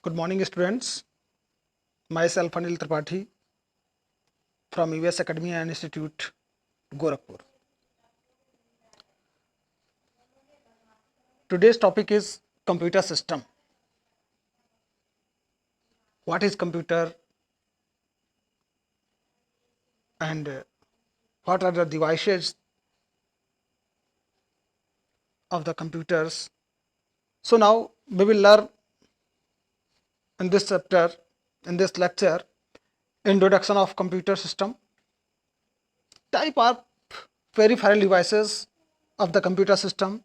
Good morning, students. Myself Anil Tripathi from US Academia Institute, Gorakhpur. Today's topic is computer system. What is computer and what are the devices of the computers? So now we will learn in this chapter, in this lecture, introduction of computer system, type of peripheral devices of the computer system.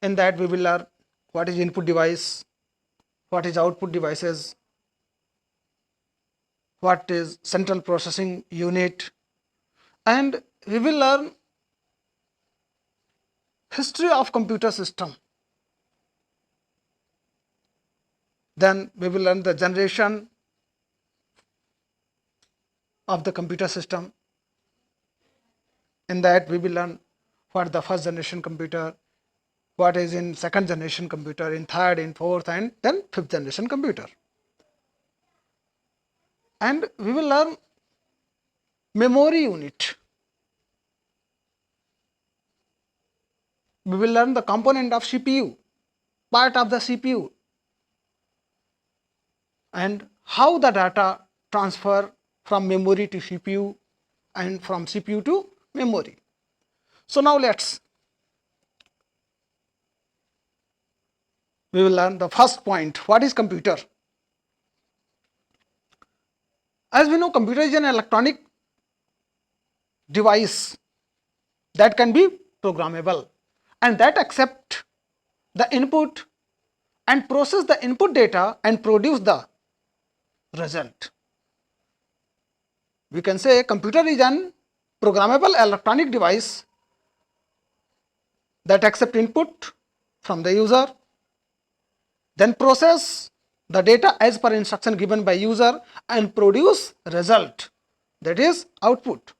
In that we will learn what is input device, what is output devices, what is central processing unit, and we will learn history of computer system. Then we will learn the generation of the computer system. In that we will learn what the first generation computer, what is in second generation computer, in third, in fourth, and then fifth generation computer. And we will learn memory unit. We will learn the component of CPU, part of the CPU, and how the data transfer from memory to CPU and from CPU to memory. So now we will learn the first point. What is computer? As we know, computer is an electronic device that can be programmable and that accept the input and process the input data and produce the result. We can say computer is an programmable electronic device that accept input from the user, then process the data as per instruction given by user and produce result, that is output.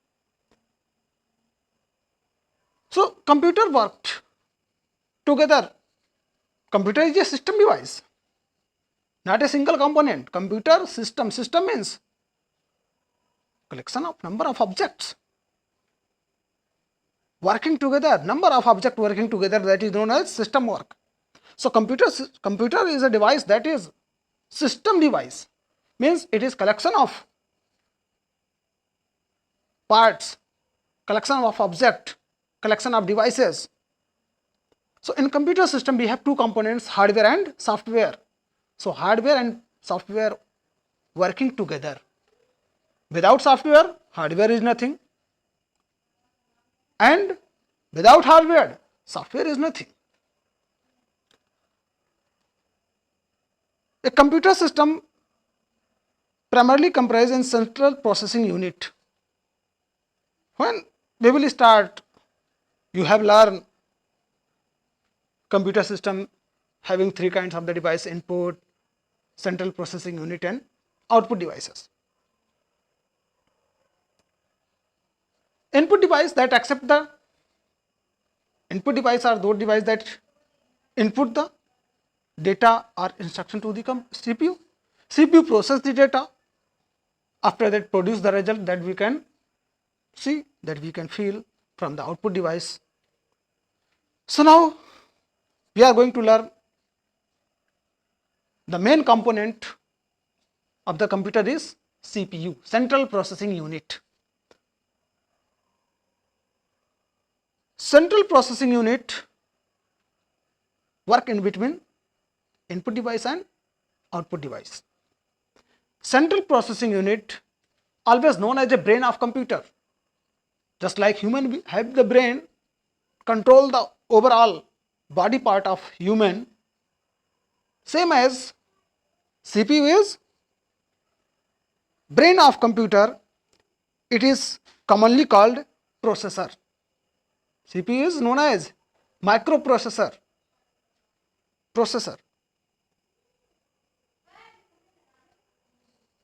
So computer worked together. Computer is a system device, not a single component. Computer system means collection of number of objects working together, number of objects working together, that is known as system work. So computer is a device that is system device, means it is collection of parts, collection of object, collection of devices. So in computer system we have two components, hardware and software. So hardware and software working together. Without software, hardware is nothing, and without hardware, software is nothing. A computer system primarily comprises central processing unit. When we will start, you have learned computer system having three kinds of the device: input, central processing unit, and output devices. Input device that accept the input device are those devices that input the data or instruction to the CPU. CPU process the data. After that, produce the result that we can see, that we can feel from the output device. So now we are going to learn the main component of the computer is CPU, central processing unit. Central processing unit work in between input device and output device. Central processing unit, always known as the brain of computer. Just like human have the brain, control the overall body part of human, same as CPU is brain of computer. It is commonly called processor. CPU is known as microprocessor. Processor.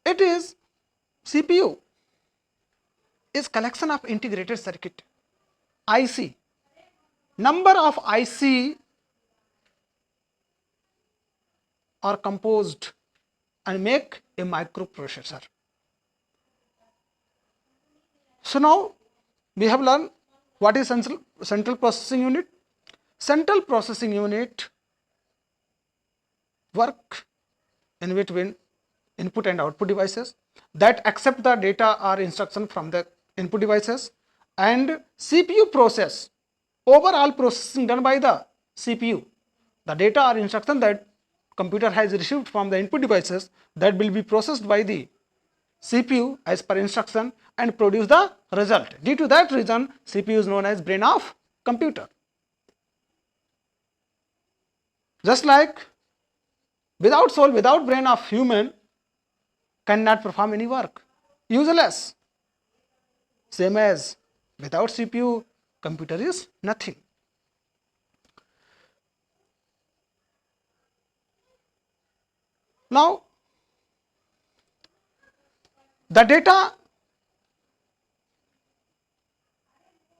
It is CPU is collection of integrated circuit, IC. Number of IC are composed and make a microprocessor. So now we have learned what is central processing unit. Central processing unit work in between input and output devices that accept the data or instruction from the input devices, and CPU process overall processing done by the CPU. The data or instruction that computer has received from the input devices, that will be processed by the CPU as per instruction and produce the result. Due to that reason, CPU is known as brain of computer. Just like without soul, without brain of human cannot perform any work, useless. Same as without CPU, computer is nothing. Now, the data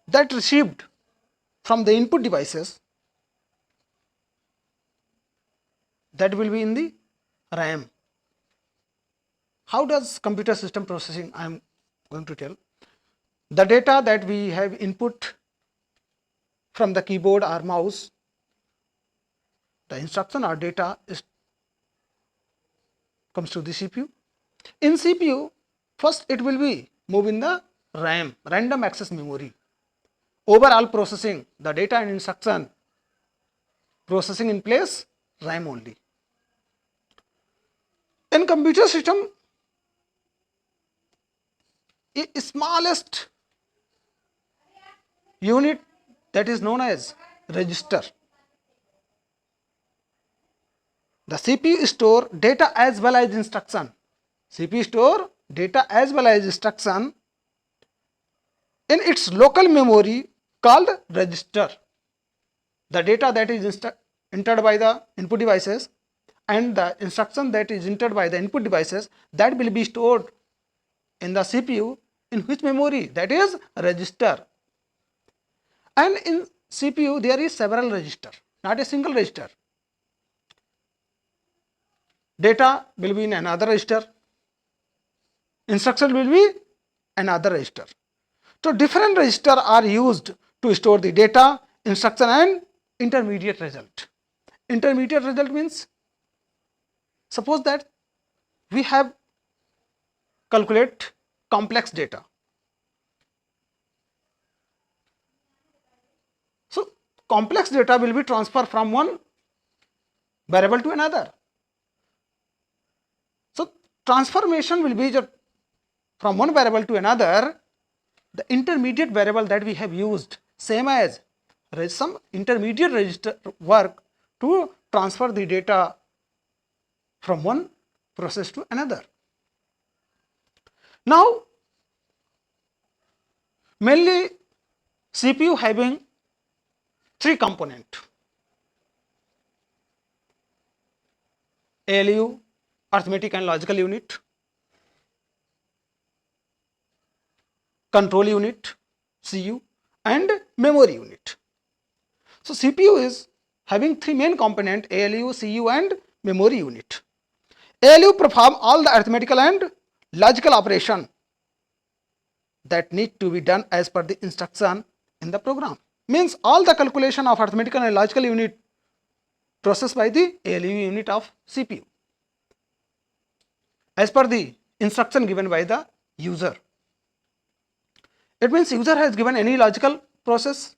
that received from the input devices, that will be in the RAM. How does computer system processing? I am going to tell. The data that we have input from the keyboard or mouse, the instruction or data comes to the CPU. In CPU, first it will be moved in the RAM, random access memory. Overall processing, the data and instruction processing in place, RAM only. In computer system, a smallest unit that is known as register. The CPU store data as well as instruction. CPU store data as well as instruction in its local memory called register. The data that is entered by the input devices and the instruction that is entered by the input devices, that will be stored in the CPU in which memory? That is register. And in CPU there is several register, not a single register. Data will be in another register, instruction will be another register. So different registers are used to store the data, instruction and intermediate result. Intermediate result means, suppose that we have calculate complex data. So complex data will be transferred from one variable to another. So transformation will be from one variable to another. The intermediate variable that we have used, same as some intermediate register work to transfer the data from one process to another. Now, mainly CPU having three components: ALU, arithmetic and logical unit; control unit, CU; and memory unit. So CPU is having three main components: ALU, CU and memory unit. ALU perform all the arithmetical and logical operation that need to be done as per the instruction in the program. Means all the calculation of arithmetical and logical unit processed by the ALU unit of CPU as per the instruction given by the user. It means user has given any logical process,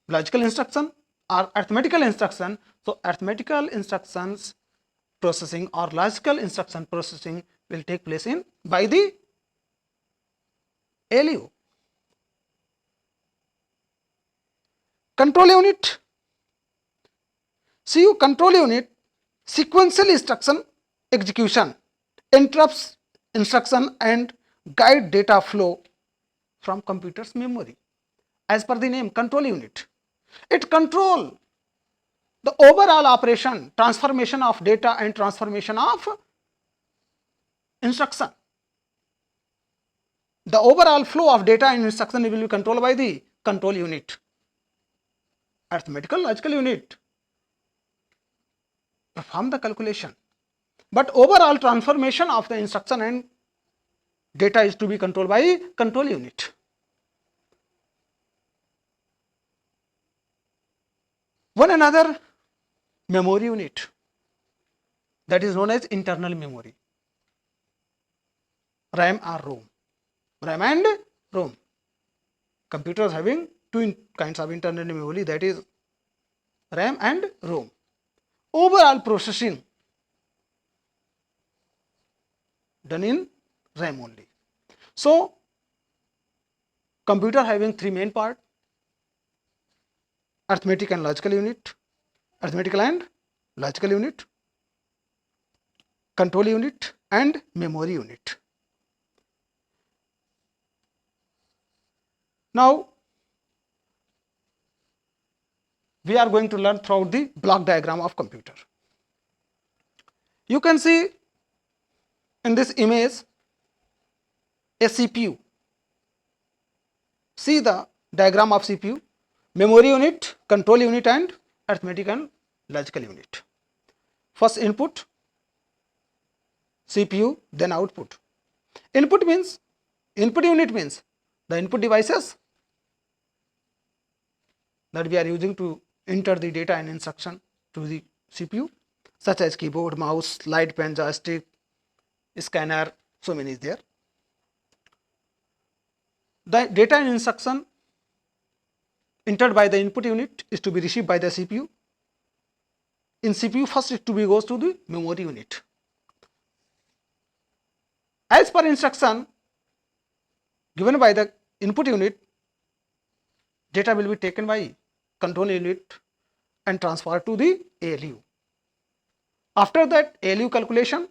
logical instruction or arithmetical instruction. So arithmetical instructions processing or logical instruction processing will take place by the ALU. Control unit, CU control unit, sequential instruction execution, interrupts instruction and guide data flow from computer's memory. As per the name, control unit, it control the overall operation, transformation of data and transformation of instruction. The overall flow of data and instruction will be controlled by the control unit. Arithmetical logical unit perform the calculation. But overall transformation of the instruction and data is to be controlled by control unit. One another memory unit, that is known as internal memory, RAM or ROM. RAM and ROM. Computers having two kinds of internal memory, that is RAM and ROM. Overall processing done in RAM only. So, computer having three main parts: arithmetic and logical unit, control unit and memory unit. Now, we are going to learn throughout the block diagram of computer. You can see in this image a CPU. See the diagram of CPU: memory unit, control unit and arithmetic and logical unit. First input CPU, then output. Input unit means the input devices that we are using to enter the data and instruction to the CPU, such as keyboard, mouse, slide pen, joystick, scanner, so many is there. The data and instruction entered by the input unit is to be received by the CPU. In CPU, first it to be goes to the memory unit. As per instruction given by the input unit, data will be taken by control unit and transferred to the ALU. After that, ALU calculation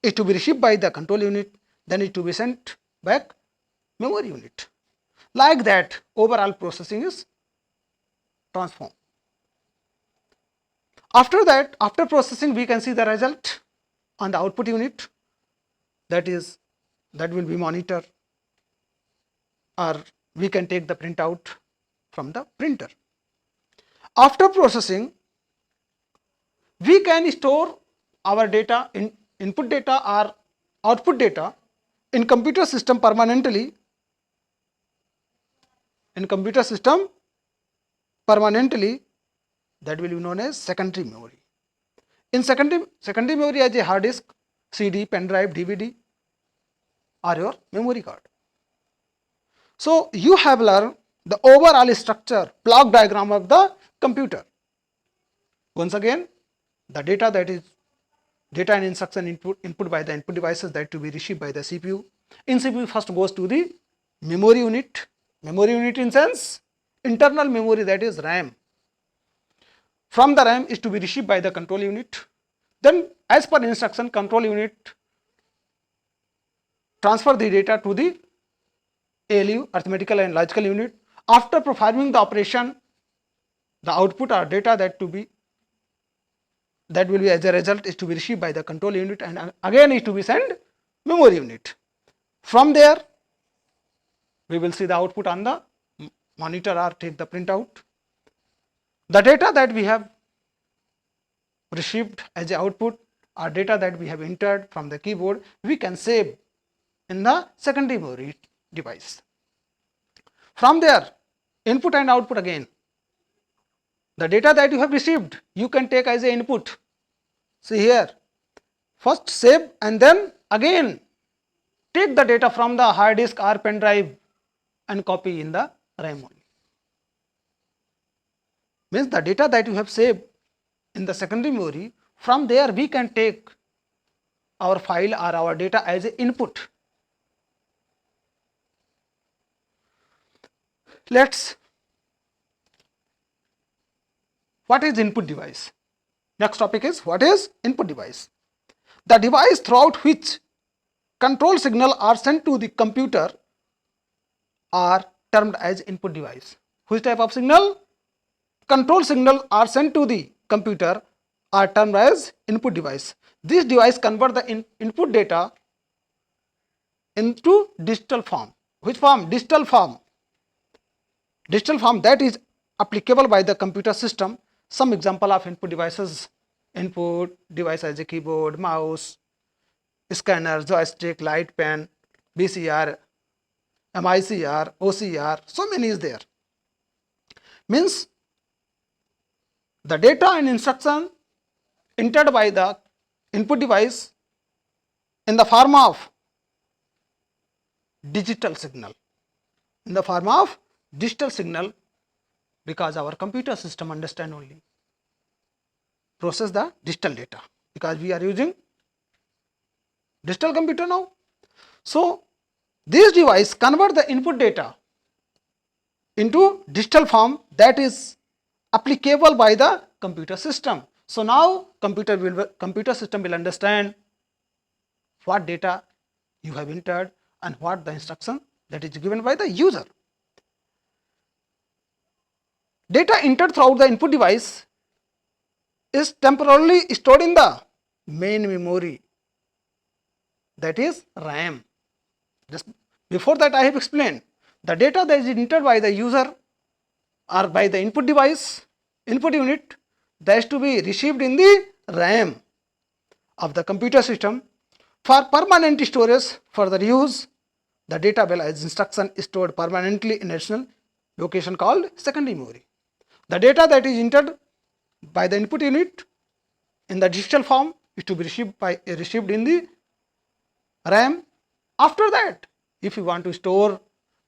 is to be received by the control unit, then it to be sent back memory unit. Like that, overall processing is transformed. After that, after processing, we can see the result on the output unit, that will be monitor, or we can take the printout from the printer. After processing, we can store our data in input data or output data in computer system permanently. In computer system permanently, that will be known as secondary memory. In secondary memory as a hard disk, CD, pen drive, DVD or your memory card. So, you have learned the overall structure, block diagram of the computer. Once again, the data, that is data and instruction input by the input devices, that to be received by the CPU. In CPU, first goes to the memory unit. Memory unit in sense internal memory, that is RAM. From the RAM is to be received by the control unit. Then as per instruction, control unit transfer the data to the ALU, arithmetical and logical unit. After performing the operation, the output or data that will be as a result is to be received by the control unit and again is to be sent memory unit. From there, we will see the output on the monitor or take the printout. The data that we have received as a output or data that we have entered from the keyboard, we can save in the secondary memory device. From there, input and output again. The data that you have received, you can take as a input. See here, first save and then again take the data from the hard disk or pen drive and copy in the RAM only. Means the data that you have saved in the secondary memory, from there we can take our file or our data as an input. What is input device? Next topic is what is input device. The device throughout which control signal are sent to the computer are termed as input device. Which type of signal? Control signal are sent to the computer are termed as input device. This device convert the input data into digital form. Which form? Digital form. Digital form that is applicable by the computer system. Some example of input devices input device as a keyboard, mouse, scanner, joystick, light pen, VCR, MICR, OCR, so many is there. Means the data and instruction entered by the input device in the form of digital signal, because our computer system understand only process the digital data, because we are using digital computer now. So this device convert the input data into digital form that is applicable by the computer system. So now computer system will understand what data you have entered and what the instruction that is given by the user. Data entered throughout the input device is temporarily stored in the main memory, that is RAM. Just before that I have explained the data that is entered by the user or by the input device, input unit, that is to be received in the RAM of the computer system for permanent storage. For the use, the data will as instruction stored permanently in additional location called secondary memory. The data that is entered by the input unit in the digital form is to be received in the RAM. After that, if you want to store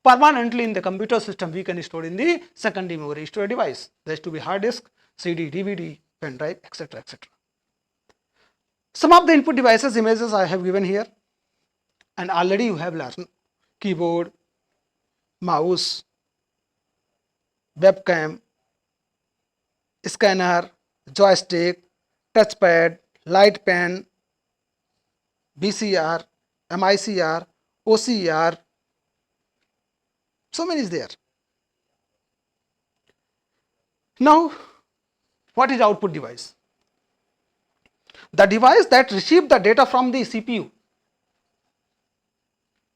permanently in the computer system, we can store in the secondary memory storage device. There is to be hard disk, CD, DVD, pen drive, etc. etc. Some of the input devices images I have given here, and already you have learned: keyboard, mouse, webcam, scanner, joystick, touchpad, light pen, VCR, MICR, OCR, so many is there. Now, what is output device? The device that received the data from the CPU.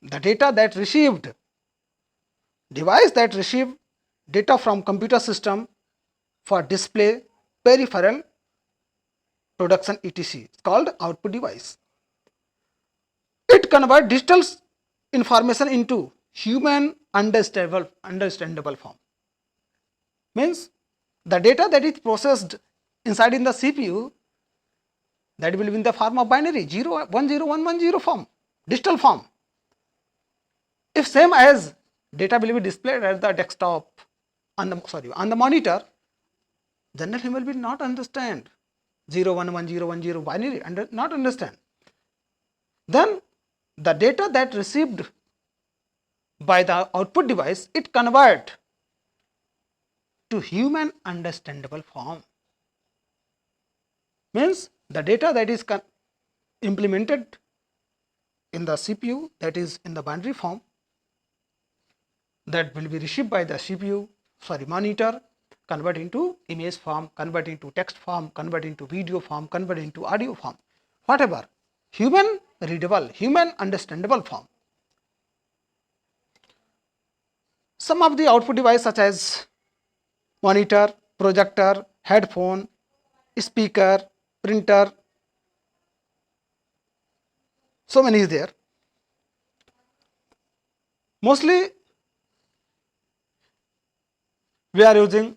The data that received, device that received data from computer system for display, peripheral, production, etc. It's called output device. It converts digital information into human understandable form. Means the data that is processed inside in the CPU, that will be in the form of binary 0, 1, 0, 1, 1, 0 form, digital form. If same as data will be displayed at the desktop on the monitor, general human will not understand 0, 1, 1, 0, 1, 0 binary, not understand. Then the data that received by the output device, it convert to human understandable form. Means the data that is implemented in the CPU, that is in the binary form, that will be received by the monitor, convert into image form, convert into text form, convert into video form, convert into audio form, whatever, human readable, human understandable form. Some of the output device such as monitor, projector, headphone, speaker, printer, so many is there. Mostly we are using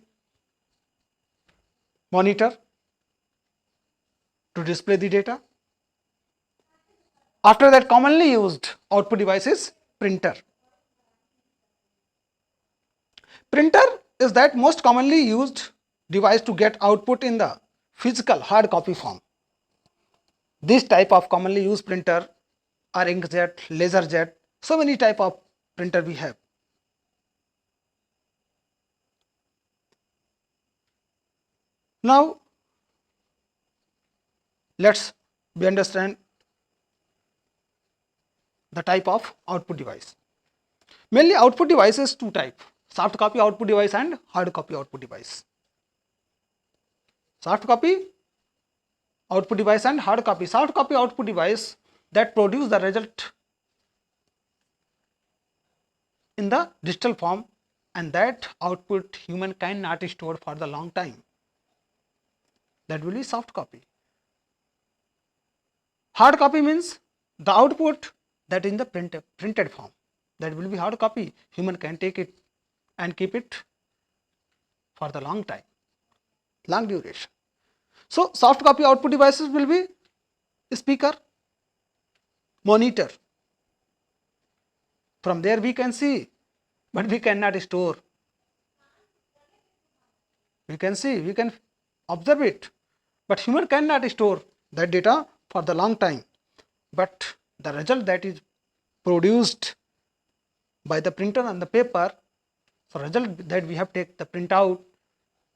monitor to display the data. After that, commonly used output device is printer. Printer is that most commonly used device to get output in the physical hard copy form. This type of commonly used printer are inkjet, laserjet, so many type of printer we have. Now, let's understand the type of output device. Mainly output device is two type: soft copy output device and hard copy output device. Soft copy output device and hard copy. Soft copy output device that produce the result in the digital form, and that output human cannot store for the long time. That will be soft copy. Hard copy means the output that is in the printed form. That will be hard copy. Human can take it and keep it for the long time, long duration. So soft copy output devices will be speaker, monitor. From there we can see, but we cannot store. We can see, we can observe it, but human cannot store that data for the long time. But the result that is produced by the printer on the paper, so result that we have take the printout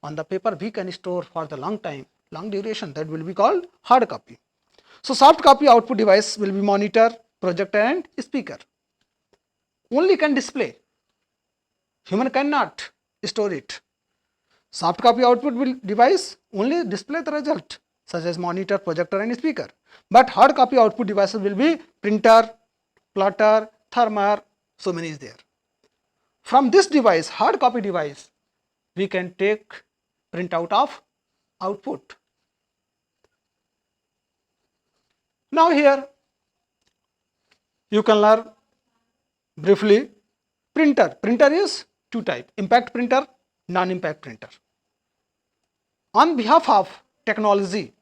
on the paper, we can store for the long time, long duration. That will be called hard copy. So soft copy output device will be monitor, projector and speaker. Only can display. Human cannot store it. Soft copy output device only display the result, such as monitor, projector and speaker. But hard copy output devices will be printer, plotter, thermer, so many is there. From this device, hard copy device, we can take printout of output. Now here you can learn briefly printer. Printer is two type, impact printer, non-impact printer. On behalf of technology,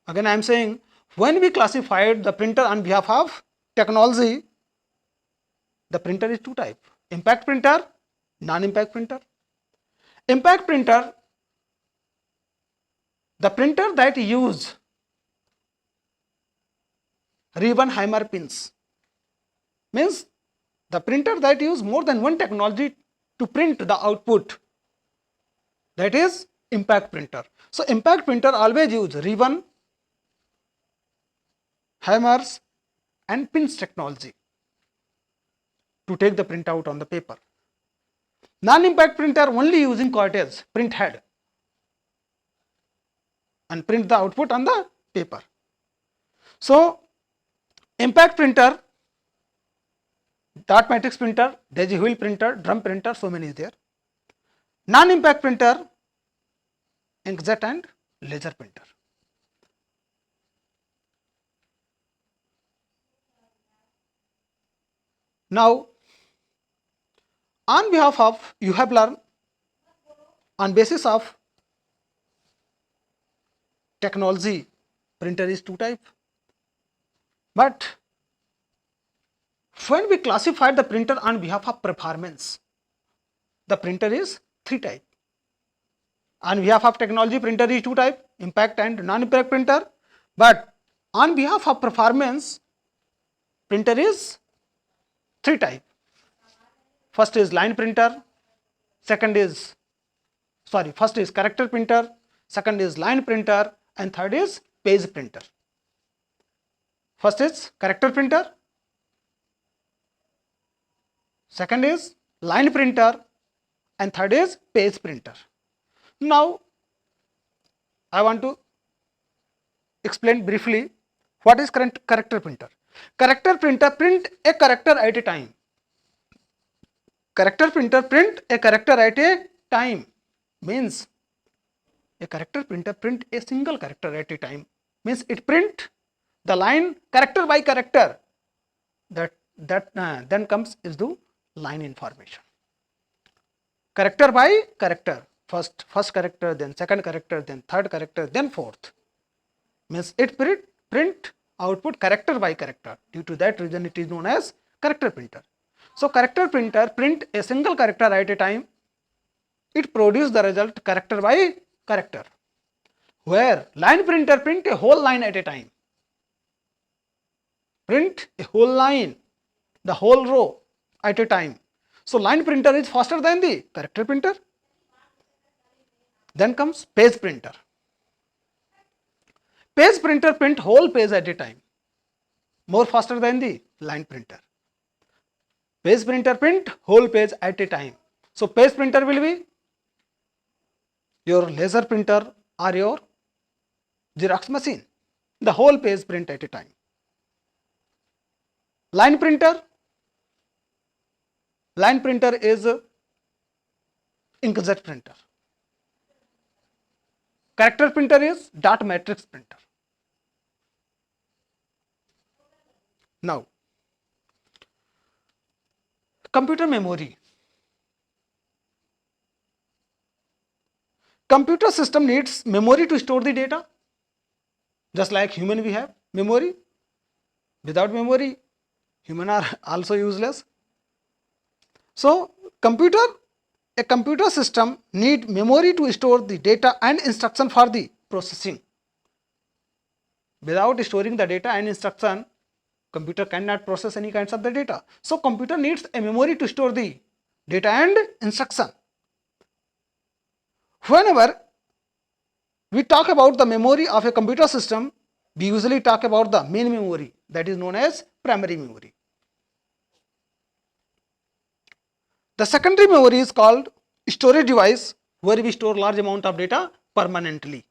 again I am saying, when we classified the printer on behalf of technology, the printer is two type, impact printer, non-impact printer. Impact printer, the printer that use ribbon hammer pins, means the printer that use more than one technology to print the output, that is impact printer. So impact printer always use ribbon, hammers and pins technology to take the printout on the paper. Non-impact printer only using cartridge, print head, and print the output on the paper. So impact printer, dot matrix printer, daisy wheel printer, drum printer, so many is there. Non-impact printer, inkjet and laser printer. Now on behalf of, you have learned on basis of technology, printer is two type, but when we classify the printer on behalf of performance, the printer is three type. On behalf of technology, printer is two type, impact and non-impact printer, but on behalf of performance, printer is three type. First is line printer, first is character printer, second is line printer and third is page printer. First is character printer, second is line printer and third is page printer. Now I want to explain briefly what is character printer. Character printer print a character at a time. Character printer print a character at a time, means a character printer print a single character at a time, means it print the line character by character, then comes is the line information. Character by character, first character, then second character, then third character, then fourth, means it print output character by character. Due to that reason it is known as character printer. So character printer print a single character at a time, it produce the result character by character, where line printer print a whole line at a time, print a whole line, the whole row at a time. So line printer is faster than the character printer. Then comes page printer. Page printer print whole page at a time, more faster than the line printer. Page printer print whole page at a time. So page printer will be your laser printer or your Xerox machine, the whole page print at a time. Line printer is inkjet printer. Character printer is dot matrix printer. Now, computer memory. Computer system needs memory to store the data. Just like human we have memory. Without memory, human are also useless. So, a computer system need memory to store the data and instruction for the processing. Without storing the data and instruction, computer cannot process any kinds of the data. So, computer needs a memory to store the data and instruction. Whenever we talk about the memory of a computer system, we usually talk about the main memory, that is known as primary memory. The secondary memory is called storage device, where we store large amount of data permanently.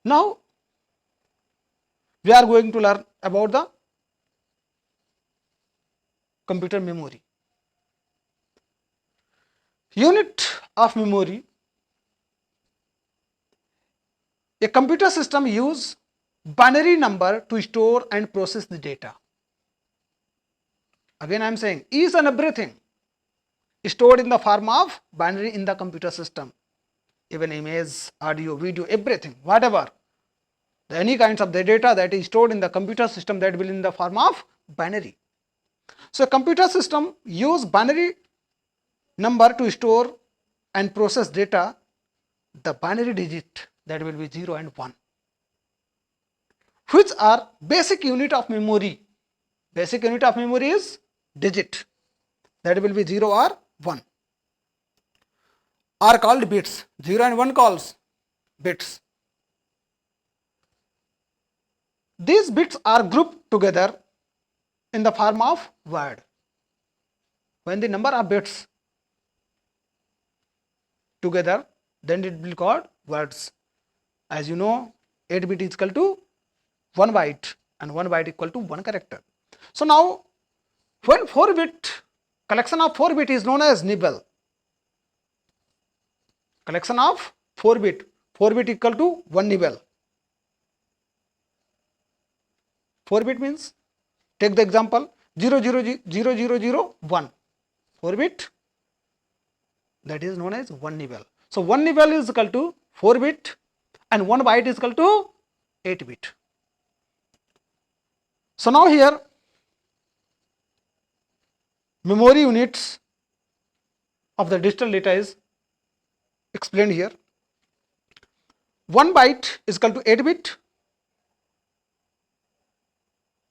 Now, we are going to learn about the computer memory. Unit of memory. A computer system use binary number to store and process the data. Again, I am saying each and everything stored in the form of binary in the computer system. Even image, audio, video, everything, whatever. Any kinds of the data that is stored in the computer system, that will in the form of binary. So, a computer system use binary number to store and process data. The binary digit, that will be 0 and 1, which are basic unit of memory. Basic unit of memory is digit, that will be 0 or 1, are called bits. 0 and 1 calls bits. These bits are grouped together in the form of word. When the number of bits together, then it will be called words. As you know, 8 bit is equal to 1 byte and 1 byte equal to 1 character. So now, when 4 bit collection of 4 bit is known as nibble. Collection of 4 bit equal to 1 nibble. 4 bit means, take the example 0000001, 4 bit, that is known as 1 nibble. So 1 nibble is equal to 4 bit and 1 byte is equal to 8 bit. So now here memory units of the digital data is explained here. 1 byte is equal to 8 bit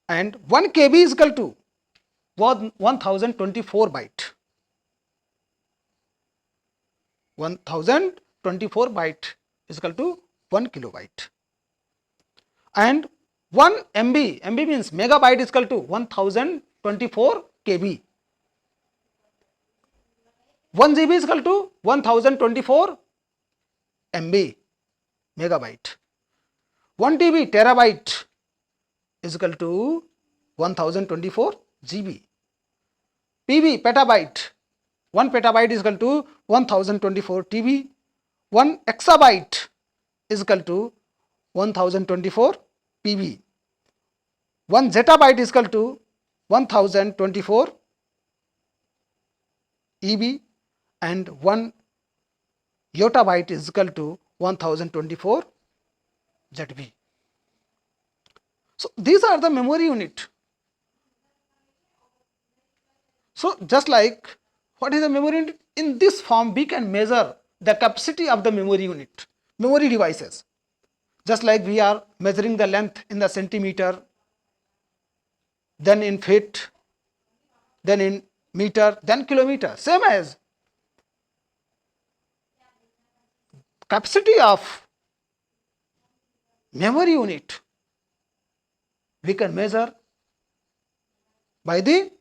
and 1 KB is equal to 1024 byte. 1024 byte is equal to 1 kilobyte. And 1 MB, MB means megabyte, is equal to 1024 KB. 1 GB is equal to 1024 MB, megabyte. 1 TB, terabyte, is equal to 1024 GB. PB, petabyte, 1 petabyte is equal to 1024 TB. 1 exabyte is equal to 1024 PB. 1 zettabyte is equal to 1024 EB and 1 yottabyte is equal to 1024 ZB. So these are the memory unit. So just like what is the memory unit? In this form we can measure the capacity of the memory unit, memory devices. Just like we are measuring the length in the centimeter, then in feet, then in meter, then kilometer. Same as capacity of memory unit we can measure by the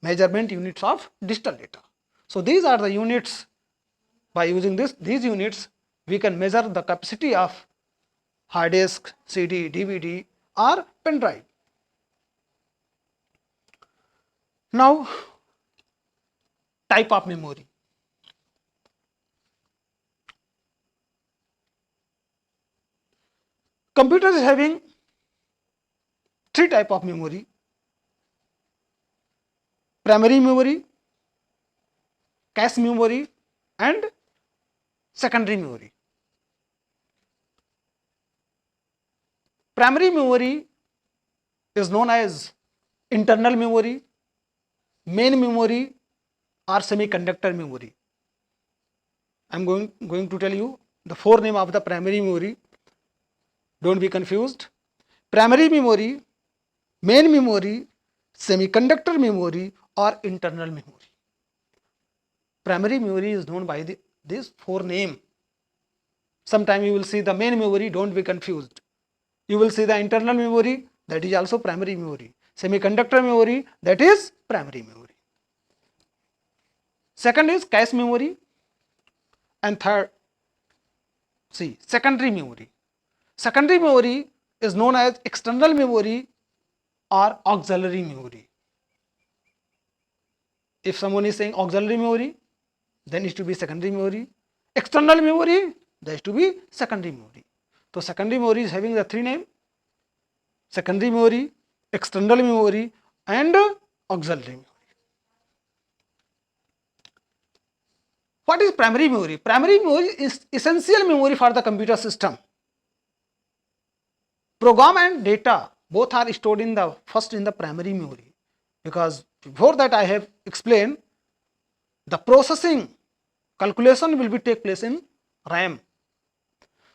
measurement units of digital data. So these are the units. By using these units we can measure the capacity of hard disk, CD, DVD or pen drive. Now, type of memory. Computer is having three type of memory: primary memory, cache memory, and secondary memory. Primary memory is known as internal memory, main memory, or semiconductor memory. I am going to tell you the four name of the primary memory. Don't be confused. Primary memory, main memory, semiconductor memory, or internal memory. Primary memory is known by these four name. Sometime you will see the main memory, don't be confused. You will see the internal memory, that is also primary memory. Semiconductor memory, that is primary memory. Second is cache memory, and third, see, secondary memory. Secondary memory is known as external memory or auxiliary memory. If someone is saying auxiliary memory, then it to be secondary memory. External memory, that is to be secondary memory. So secondary memory is having the three name: secondary memory, external memory, and auxiliary memory. What is primary memory? Primary memory is essential memory for the computer system. Program and data both are stored in the first in the primary memory, because before that I have explained the processing calculation will be take place in RAM.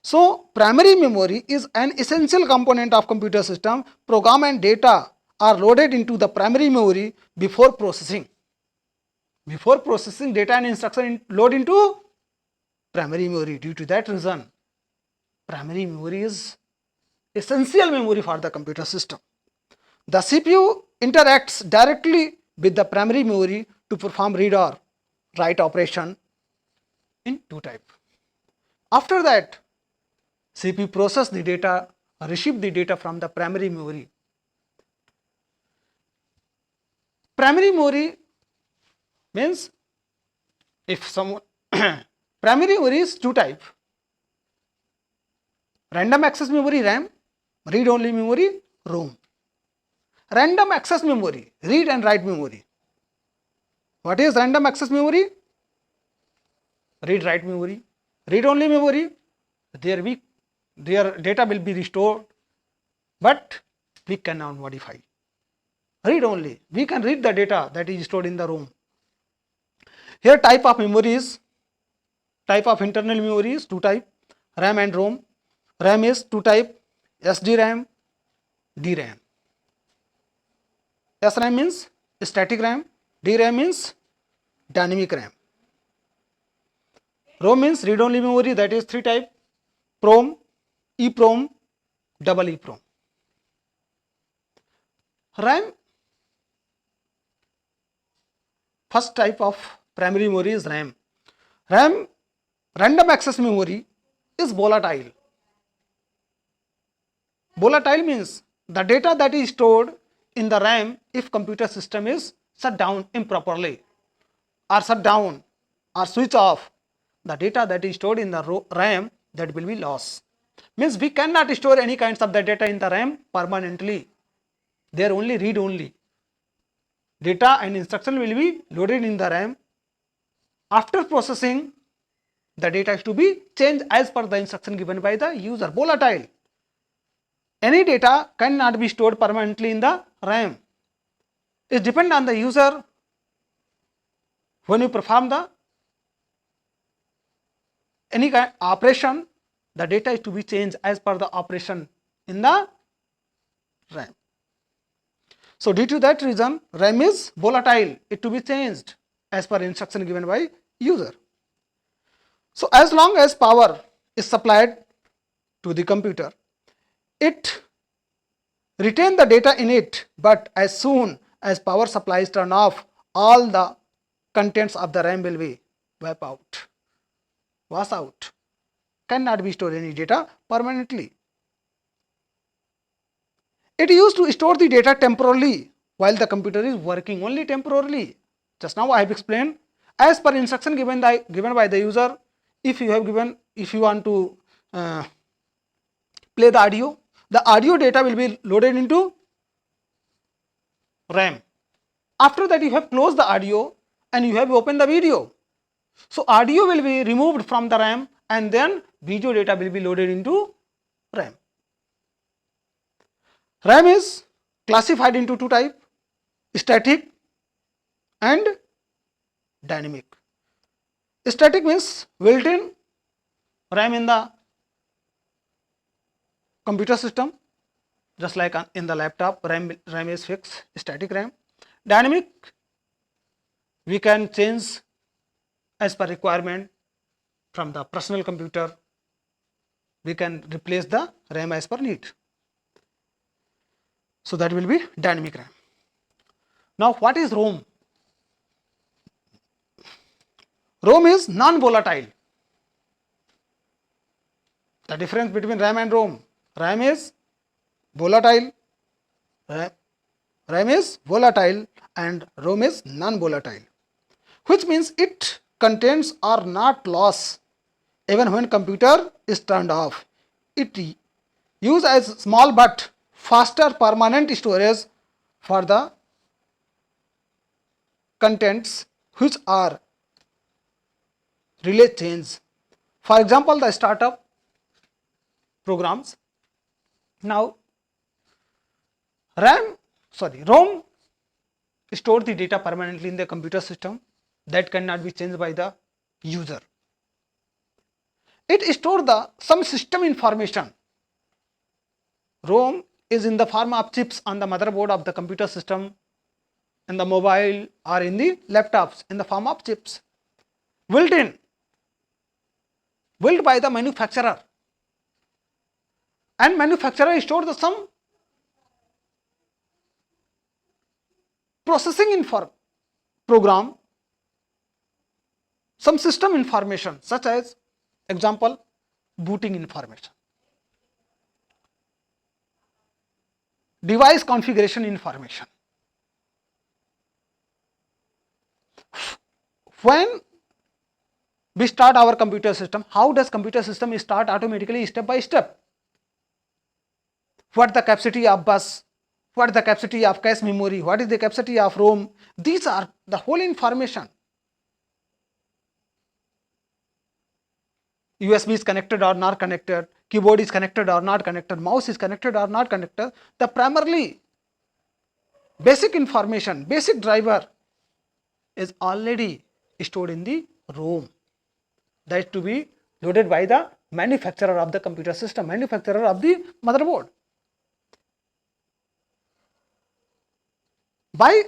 So primary memory is an essential component of computer system. Program and data are loaded into the primary memory before processing. Before processing, data and instruction load into primary memory. Due to that reason, primary memory is essential memory for the computer system. The CPU interacts directly with the primary memory to perform read or write operation in two type. After that, CPU process the data, receive the data from the primary memory. Primary memory means, if someone primary memory is two type: random access memory RAM, read only memory ROM. Random access memory, read and write memory. What is random access memory? Read write memory. Read only memory, their data will be restored, but we cannot modify. Read only, we can read the data that is stored in the ROM. Here type of memories, type of internal memory is two type: RAM and ROM. RAM is two type: SDRAM, DRAM. SRAM means static RAM, DRAM means dynamic RAM. ROM means read only memory, that is three type: PROM, EEPROM, double EEPROM. RAM, first type of primary memory is RAM. RAM, random access memory, is volatile. Volatile means the data that is stored in the RAM, if computer system is shut down improperly or shut down or switch off, the data that is stored in the RAM, that will be lost. Means we cannot store any kinds of the data in the RAM permanently. They are only read only. Data and instruction will be loaded in the RAM. After processing, the data is to be changed as per the instruction given by the user. Volatile. Any data cannot be stored permanently in the RAM. It depends on the user. When you perform the any kind of operation, the data is to be changed as per the operation in the RAM. So due to that reason, RAM is volatile. It to be changed as per instruction given by user. So as long as power is supplied to the computer, it retain the data in it, but as soon as power supply is turned off, all the contents of the RAM will be wiped out, wash out, cannot be stored any data permanently. It used to store the data temporarily while the computer is working, only temporarily. Just now I have explained, as per instruction given by the user. If you want to play the audio data will be loaded into RAM. After that you have closed the audio and you have opened the video. So audio will be removed from the RAM and then video data will be loaded into RAM. RAM is classified into two types, static and dynamic. Static means built-in RAM in the computer system, just like in the laptop, RAM is fixed, static RAM. Dynamic, we can change as per requirement from the personal computer. We can replace the RAM as per need. So that will be dynamic RAM. Now what is ROM? ROM is non-volatile. The difference between RAM and ROM. RAM is volatile. RAM is volatile and ROM is non-volatile, which means it contents are not lost even when computer is turned off. It use as small but faster permanent storage for the contents which are relay change. For example, the startup programs. Now ROM store the data permanently in the computer system that cannot be changed by the user. It stores some system information. ROM is in the form of chips on the motherboard of the computer system, in the mobile or in the laptops in the form of chips. Built by the manufacturer, and manufacturer stores some processing program, some system information such as example booting information, device configuration information. When we start our computer system, how does computer system start automatically step by step? What the capacity of bus, what is the capacity of cache memory, what is the capacity of ROM, these are the whole information. USB is connected or not connected, keyboard is connected or not connected, mouse is connected or not connected. The primarily basic information, basic driver is already stored in the ROM. That is to be loaded by the manufacturer of the computer system, manufacturer of the motherboard. By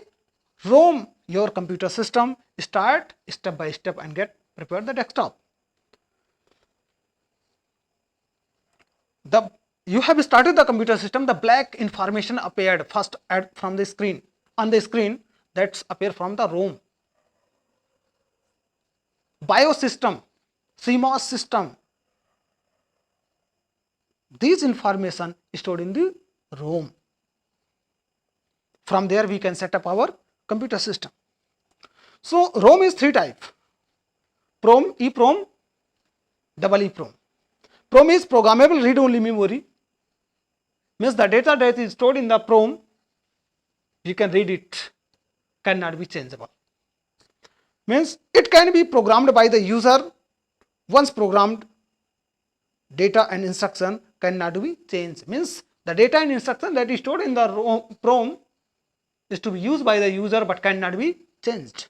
ROM, your computer system start step by step and get prepared the desktop. You have started the computer system, the black information appeared first from the screen. On the screen, that's appear from the ROM. BIOS system, CMOS system, these information stored in the ROM. From there we can set up our computer system. So ROM is three types: PROM, EEPROM, EEPROM. PROM is programmable read-only memory, means the data that is stored in the PROM, you can read it, cannot be changeable. Means it can be programmed by the user. Once programmed, data and instruction cannot be changed. Means the data and instruction that is stored in the PROM is to be used by the user but cannot be changed.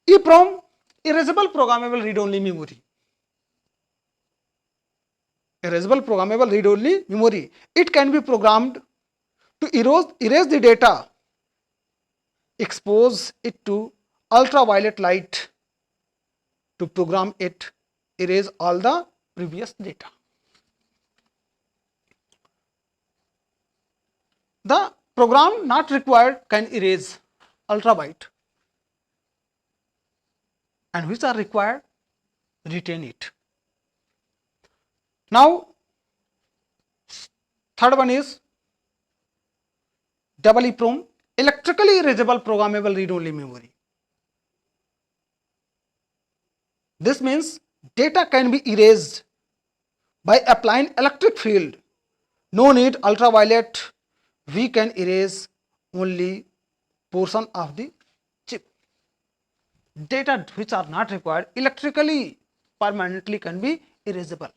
EEPROM, erasable programmable read-only memory. Erasable programmable read-only memory. It can be programmed to erase the data, expose it to ultraviolet light, to program it, erase all the previous data. The program not required can erase ultraviolet, and which are required retain it. Now third one is EEPROM, electrically erasable programmable read-only memory. This means data can be erased by applying electric field. No need ultraviolet, we can erase only portion of the chip. Data which are not required electrically permanently can be erasable,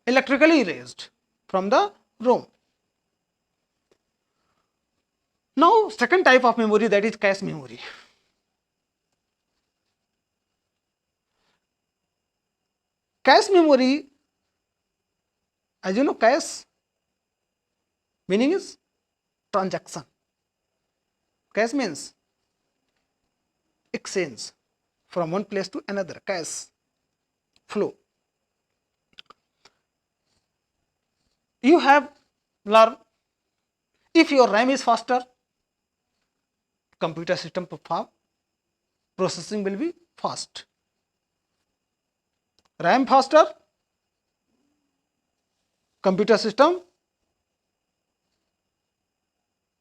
electrically erased from the ROM. Now, second type of memory, that is cache memory. Cache memory, as you know, cache meaning is transaction. Cache means exchange from one place to another, cache flow. You have learned, if your RAM is faster, computer system processing will be fast. RAM faster, computer system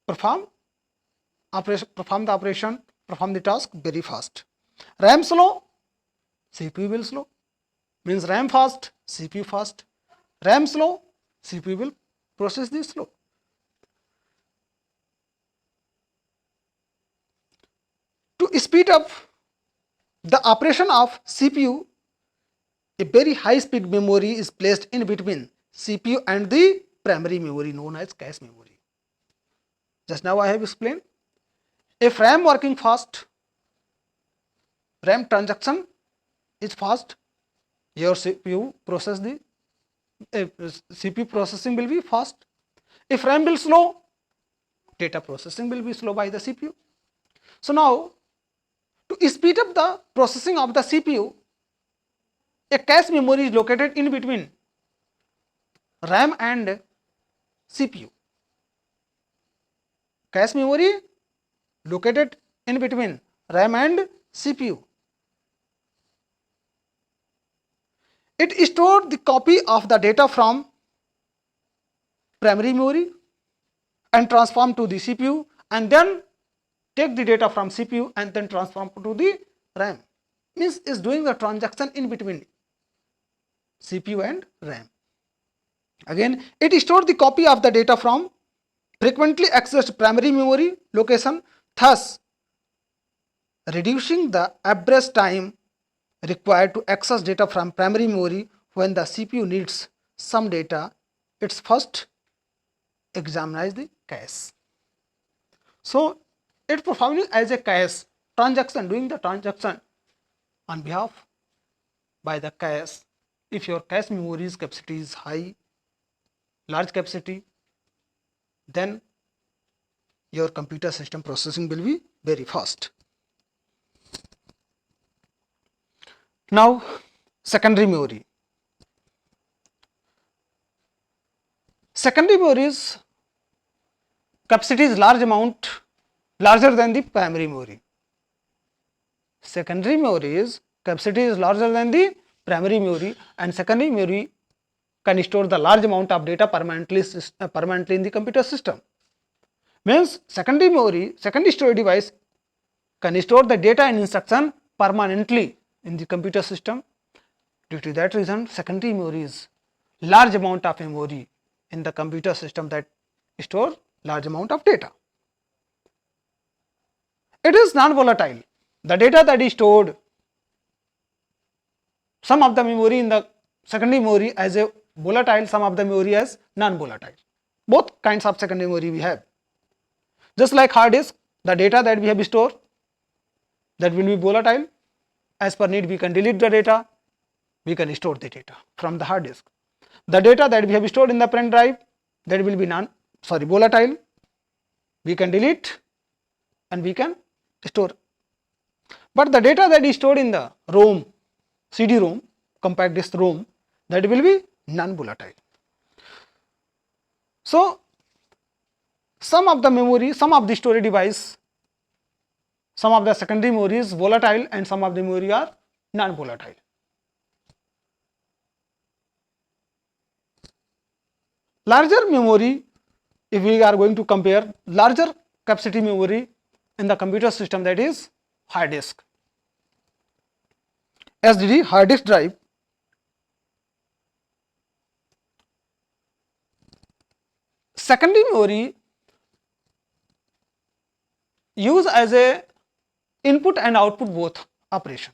perform the operation, perform the task very fast. RAM slow, CPU will slow. Means RAM fast, CPU fast. RAM slow, CPU will process this slow. To speed up the operation of CPU, a very high speed memory is placed in between CPU and the primary memory known as cache memory. Just now I have explained. If RAM working fast, RAM transaction is fast, your CPU processing will be fast. If RAM will slow, data processing will be slow by the CPU. So now, to speed up the processing of the CPU, a cache memory is located in between RAM and CPU. Cache memory located in between RAM and CPU. It stores the copy of the data from primary memory and transform to the CPU, and then take the data from CPU and then transform to the RAM. Means is doing the transaction in between CPU and RAM. Again, it stores the copy of the data from frequently accessed primary memory location, thus reducing the average time required to access data from primary memory. When the CPU needs some data, it's first examines the cache. So, it performing as a cache transaction, doing the transaction on behalf by the cache. If your cache memory's capacity is high, large capacity, then your computer system processing will be very fast. Now, secondary memory. Secondary memory's capacity is larger than the primary memory. Secondary memory's capacity is larger than the primary memory, and secondary memory can store the large amount of data permanently in the computer system. Means secondary storage device can store the data and instruction permanently in the computer system. Due to that reason, secondary memory is large amount of memory in the computer system that store large amount of data. It is non-volatile. The data that is stored, some of the memory in the secondary memory as a volatile, some of the memory as non-volatile. Both kinds of secondary memory we have. Just like hard disk, the data that we have stored, that will be volatile. As per need, we can delete the data, we can store the data from the hard disk. The data that we have stored in the pen drive, that will be volatile. We can delete and we can store. But the data that is stored in the ROM, CD-ROM, compact disk ROM, that will be non-volatile. So, some of the memory, some of the storage device, some of the secondary memory is volatile and some of the memory are non-volatile. Larger memory, if we are going to compare larger capacity memory in the computer system, that is hard disk. SSD, hard disk drive. Secondary memory use as a input and output both operation.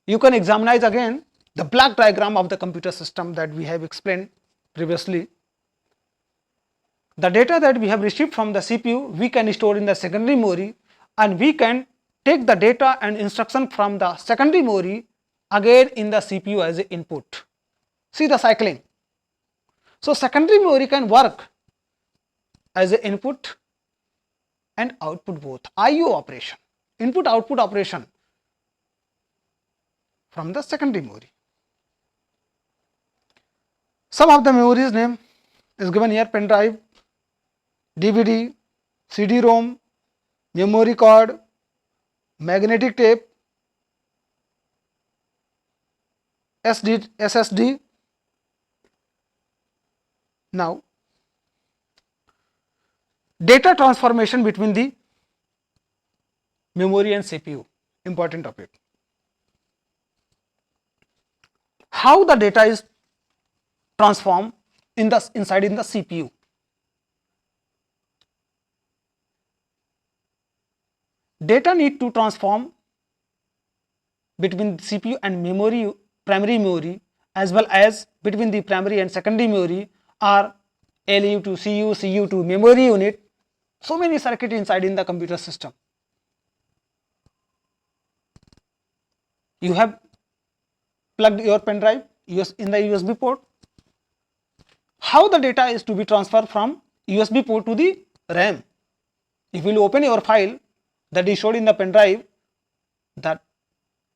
You can examine again the block diagram of the computer system that we have explained previously. The data that we have received from the CPU, we can store in the secondary memory, and we can take the data and instruction from the secondary memory again in the CPU as an input. See the cycling. So secondary memory can work as an input and output both, IO operation, input output operation from the secondary memory. Some of the memories name is given here: pen drive, DVD, CD-ROM, memory card, magnetic tape, SSD. Now, data transformation between the memory and CPU, important topic. How the data is transformed inside the CPU. Data need to transform between CPU and memory, primary memory, as well as between the primary and secondary memory, or ALU to CU, CU to memory unit. So many circuits inside in the computer system. You have plugged your pen drive in the USB port. How the data is to be transferred from USB port to the RAM? If you will open your file that is stored in the pen drive, that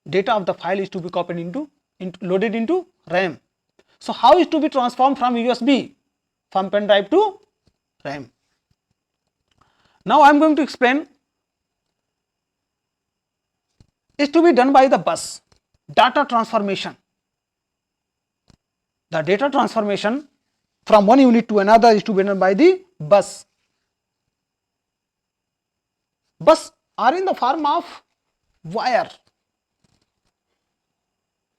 data of the file is to be copied into loaded into RAM. So how is to be transformed from USB, from pen drive to RAM? Now I am going to explain. Is to be done by the bus, data transformation. The data transformation from one unit to another is to be done by the bus. Bus are in the form of wire.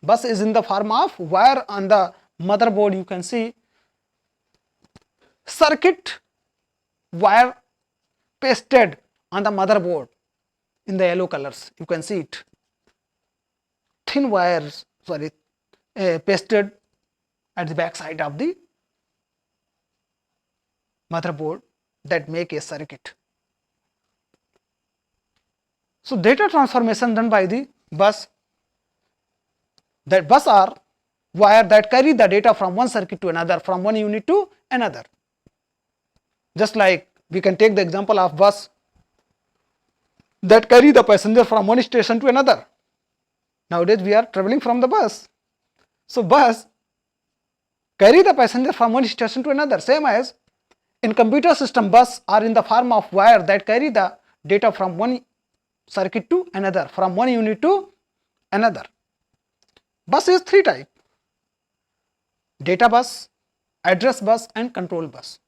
Bus is in the form of wire. On the motherboard you can see circuit wire pasted on the motherboard in the yellow colors. You can see it. Thin wires, pasted at the back side of the motherboard that make a circuit. So data transformation done by the bus. That bus are wire that carry the data from one circuit to another, from one unit to another. Just like we can take the example of bus that carry the passenger from one station to another. Nowadays we are traveling from the bus. So bus carry the passenger from one station to another. Same as in computer system, bus are in the form of wire that carry the data from one circuit to another, from one unit to another. Bus is three types: data bus, address bus, and control bus.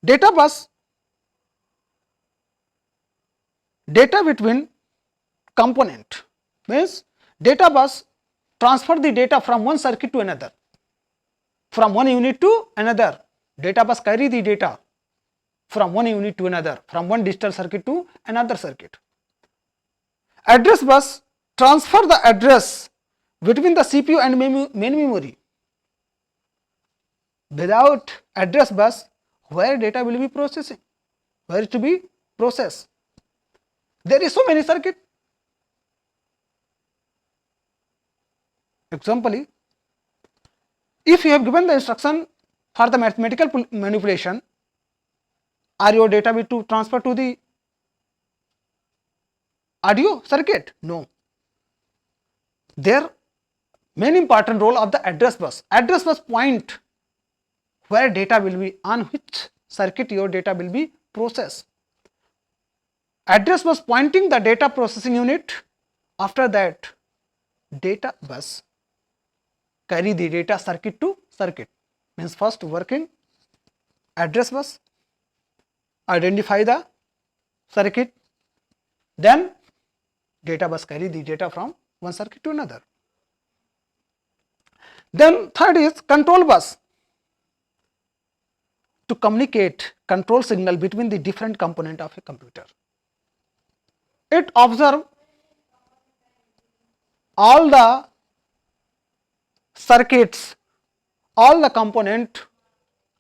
Data bus, data between component, means data bus transfer the data from one circuit to another, from one unit to another. Data bus carry the data from one unit to another, from one digital circuit to another circuit. Address bus transfer the address between the CPU and main memory. Without address bus, where data will be processing, where to be processed? There is so many circuit. Example, if you have given the instruction for the mathematical manipulation, are your data will to transfer to the audio circuit? No. There main important role of the address bus. Address bus point where data will be, on which circuit your data will be processed. Address bus pointing the data processing unit. After that, data bus carry the data circuit to circuit. Means first working address bus, identify the circuit, then data bus carry the data from one circuit to another. Then third is control bus. to communicate control signal between the different component of a computer. It observes all the circuits, all the component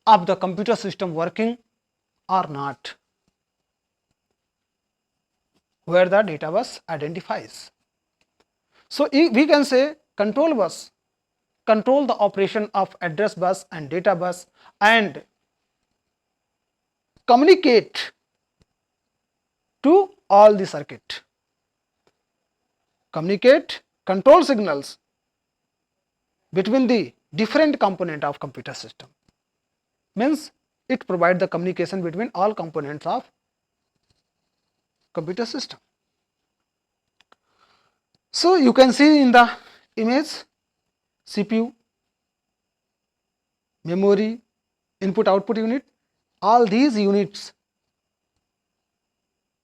of the computer system working or not, where the data bus identifies. So, we can say control bus control the operation of address bus and data bus and communicate to all the circuit, communicate control signals between the different component of computer system, means it provides the communication between all components of computer system. So, you can see in the image CPU, memory, input output unit, all these units,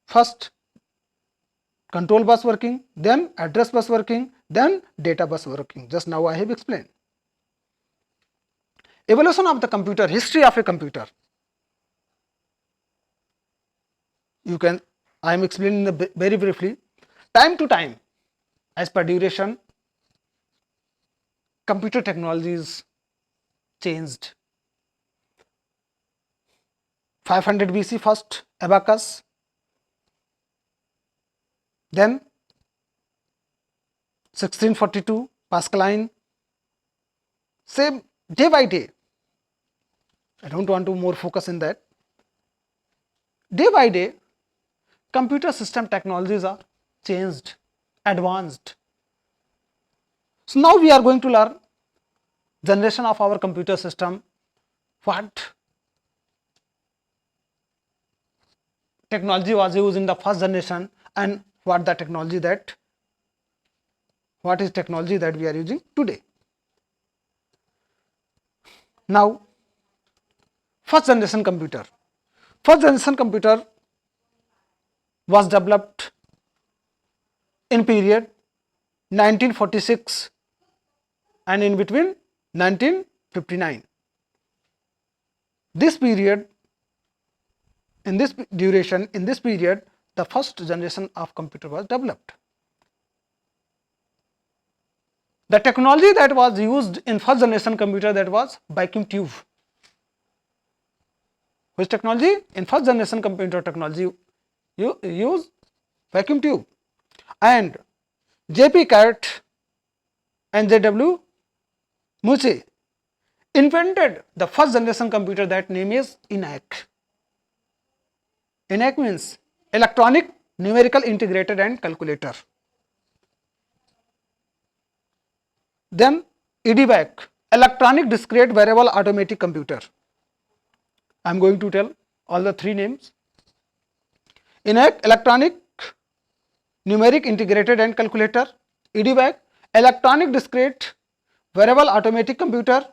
first control bus working, then address bus working, then data bus working. Just now I have explained. Evolution of the computer, history of a computer. You can, I am explaining the very briefly. Time to time, as per duration, computer technologies changed. 500 BC first abacus, then 1642 Pascaline. Same day by day. I don't want to more focus in that. Day by day, computer system technologies are changed, advanced. So now we are going to learn generation of our computer system, what technology was used in the first generation and what is technology that we are using today. Now, first generation computer. First generation computer was developed in period 1946 and in between 1959. This period, in this duration, in this period, the first generation of computer was developed. The technology that was used in first generation computer, that was vacuum tube. Which technology? In first generation computer technology, you use vacuum tube. And J.P. Cart and J.W. Muche invented the first generation computer, that name is ENIAC. ENIAC means electronic numerical integrated and calculator. Then EDVAC, electronic discrete variable automatic computer. I am going to tell all the three names. ENIAC, electronic numeric integrated and calculator. EDVAC, electronic discrete variable automatic computer.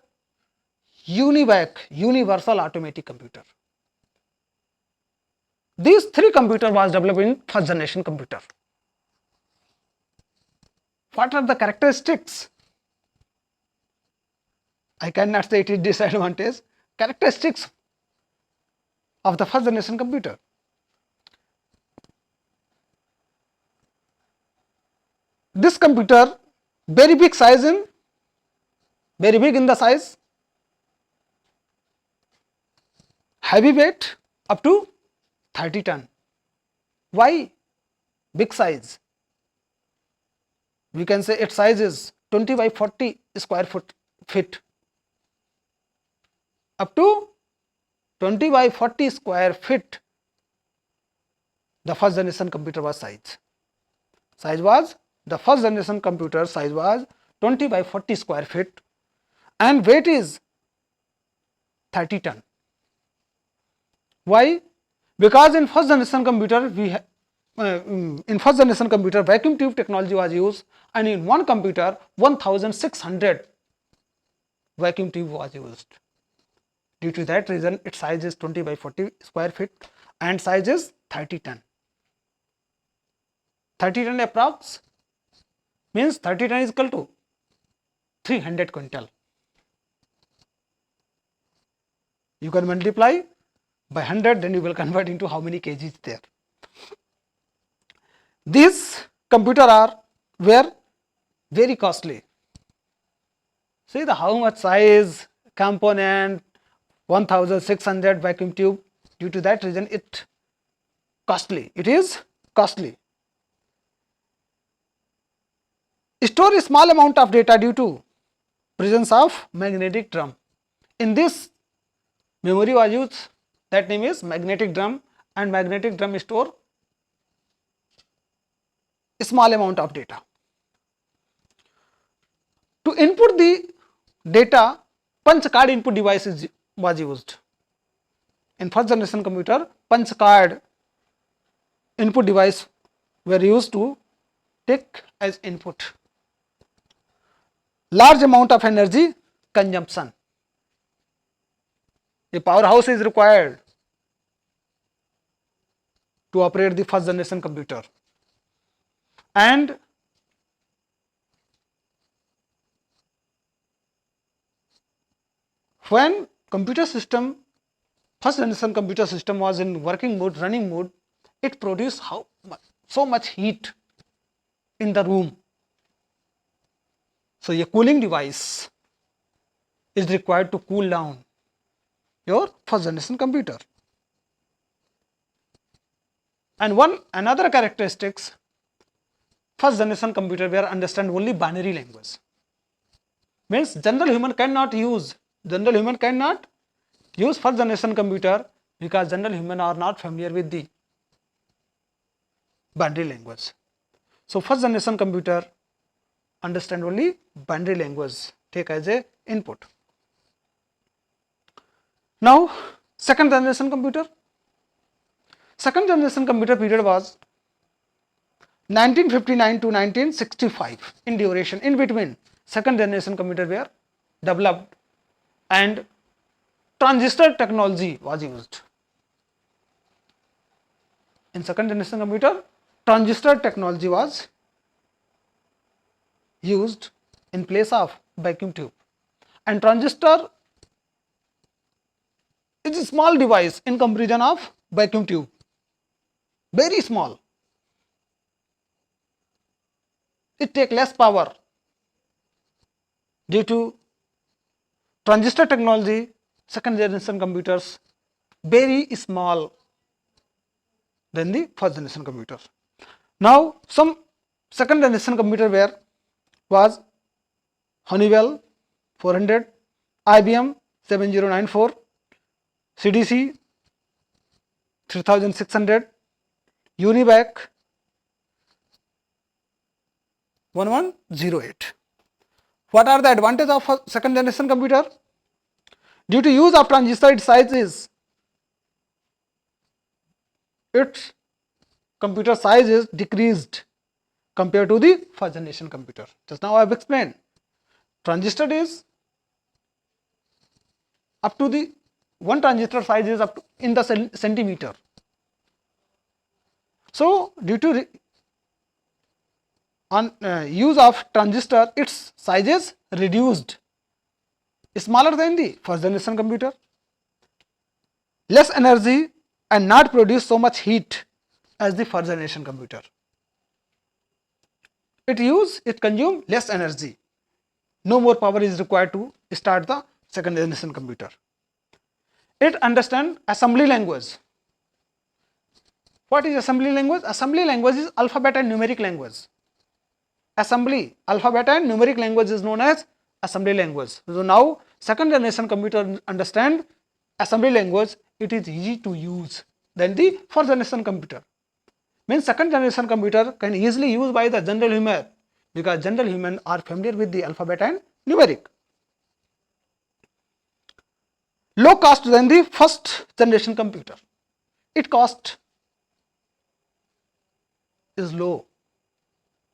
UNIVAC, universal automatic computer. These three computers was developed in first generation computer. What are the characteristics? I cannot say it is disadvantage. Characteristics of the first generation computer. This computer very big size in, very big in the size, heavy weight up to 30 ton. Why big size? We can say its size is 20 by 40 square feet. Up to 20 by 40 square feet, the first generation computer was size. The first generation computer size was 20 by 40 square feet and weight is 30 ton. Why? Because in first generation computer vacuum tube technology was used, and in one computer 1600 vacuum tube was used. Due to that reason, its size is 20 by 40 square feet and size is 30 ton. 30 ton approx means 30 ton is equal to 300 quintal. You can multiply by 100, then you will convert into how many kgs there. These computers were very costly. See the how much size, component, 1600 vacuum tube. Due to that reason, it is costly. Store a small amount of data due to presence of magnetic drum. In this memory was used, that name is magnetic drum, and magnetic drum store a small amount of data. To input the data, punch card input device was used. In first generation computer, punch card input device were used to take as input. Large amount of energy consumption. A powerhouse is required to operate the first generation computer, and when computer system, first generation computer system was in working mode, running mode, it produced so much heat in the room. So a cooling device is required to cool down your first generation computer. And another characteristics, first generation computer were understand only binary language. Means general human cannot use first generation computer because general human are not familiar with the binary language. So first generation computer understand only binary language, take as a input. Now second generation computer period was 1959 to 1965 in duration. In between, second generation computer were developed and transistor technology was used. In second generation computer, transistor technology was used in place of vacuum tube, and transistor is a small device in comparison of vacuum tube, very small. It take less power. Due to transistor technology, second generation computers very small than the first generation computer. Now some second generation computer was Honeywell 400, IBM 7094, CDC 3600, Univac 1108. What are the advantages of second generation computer? Due to use of transistor, its computer size is decreased compared to the first generation computer. Just now I have explained. Transistor is up to the one transistor size is up to in the centimeter. So due to use of transistor, its size is reduced, smaller than the first generation computer, less energy and not produce so much heat as the first generation computer. It consume less energy. No more power is required to start the second generation computer. It understand assembly language. What is assembly language? Assembly language is alphabet and numeric language. Alphabet and numeric language is known as assembly language. So now second generation computer understand assembly language. It is easy to use than the first generation computer. Means second generation computer can easily used by the general human because general human are familiar with the alphabet and numeric. Low cost than the first generation computer. Its cost is low,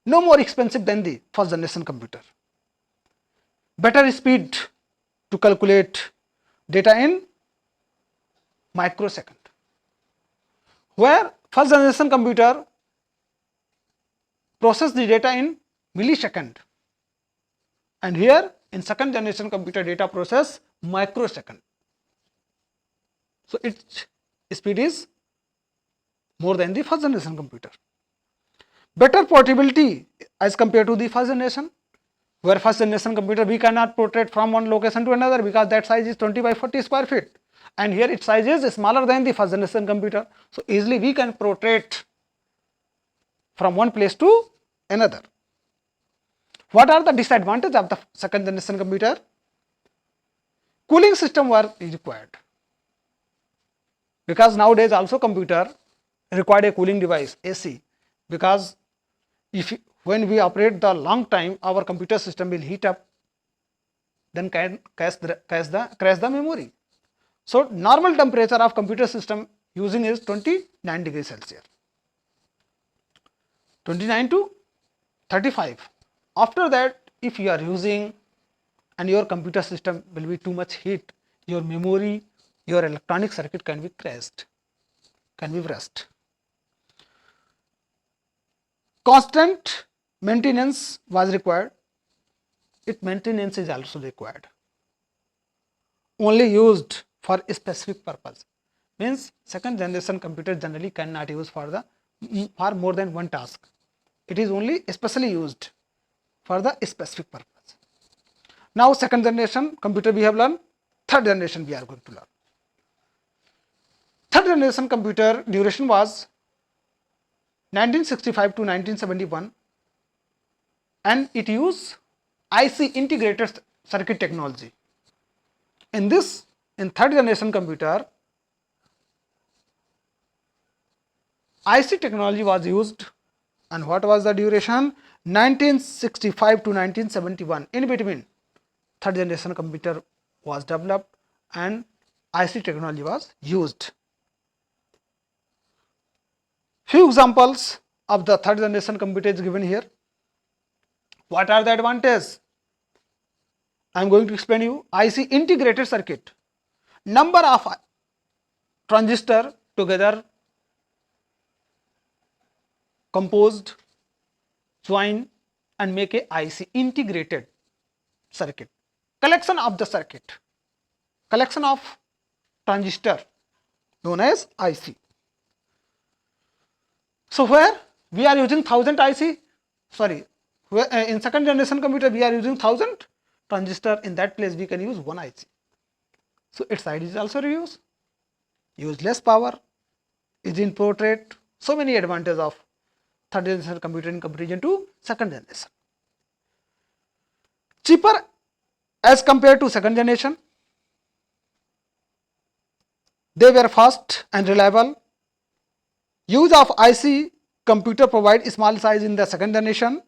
no more expensive than the first generation computer. Better speed to calculate data in microsecond, where first generation computer process the data in millisecond, and here in second generation computer data process microsecond. So its speed is more than the first generation computer. Better portability as compared to the first generation, where first generation computer we cannot portrait from one location to another because that size is 20 by 40 square feet, and here its size is smaller than the first generation computer. So easily we can portrait from one place to another. What are the disadvantages of the second generation computer? Cooling system was required, because nowadays also computer required a cooling device, AC, because when we operate the long time, our computer system will heat up, then can crash the memory. So normal temperature of computer system using is 29 degrees Celsius, 29 to 35. After that, if you are using and your computer system will be too much heat, your memory, your electronic circuit can be crashed, can be burst. Constant maintenance was required. Its maintenance is also required. Only used for a specific purpose. Means second generation computer generally cannot use for more than one task. It is only especially used for the specific purpose. Now second generation computer we have learned, third generation we are going to learn. Third generation computer duration was 1965 to 1971, and it used IC integrated circuit technology. In third generation computer, IC technology was used, and what was the duration? 1965 to 1971. In between, third generation computer was developed and IC technology was used. Few examples of the third generation computer is given here. What are the advantages? I am going to explain you. IC integrated circuit. Number of transistor together composed, join and make a IC integrated circuit. Collection of the circuit, collection of transistor known as IC. So where we are using 1000 IC, in second generation computer we are using 1000 transistor. In that place we can use one IC. So its size is also reduced, use less power, is in portrait. So many advantages of third generation computer in comparison to second generation. Cheaper as compared to second generation. They were fast and reliable. Use of IC computer provide small size in the second generation.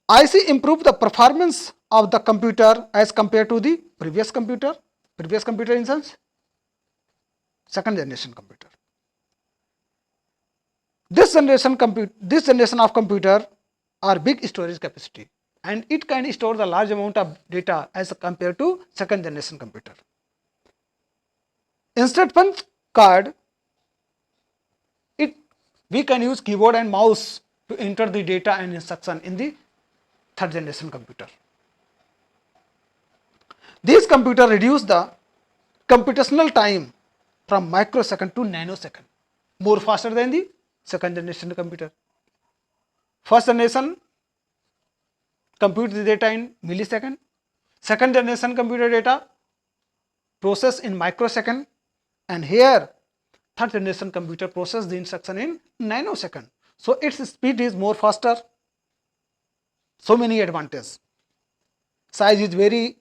IC improve the performance of the computer as compared to the previous computer. Previous computer in sense second generation computer. This generation of computer are big storage capacity, and it can store the large amount of data as compared to second generation computer. Instant punch card, we can use keyboard and mouse to enter the data and instruction in the third generation computer. These computers reduce the computational time from microsecond to nanosecond, more faster than the second generation computer. First generation compute the data in millisecond. Second generation computer data process in microsecond, and here third generation computer process the instruction in nanosecond. So its speed is more faster. So many advantages. Size is very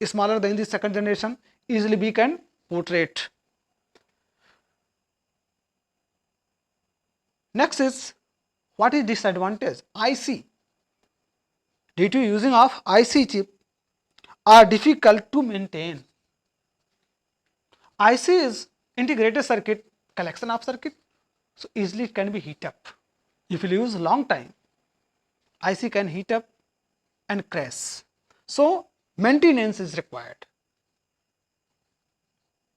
smaller than the second generation. Easily we can portrait. Next is, what is disadvantage? IC. Due to using of IC chip are difficult to maintain. IC is integrated circuit, collection of circuit, so easily it can be heat up. If you use long time, IC can heat up and crash. So maintenance is required.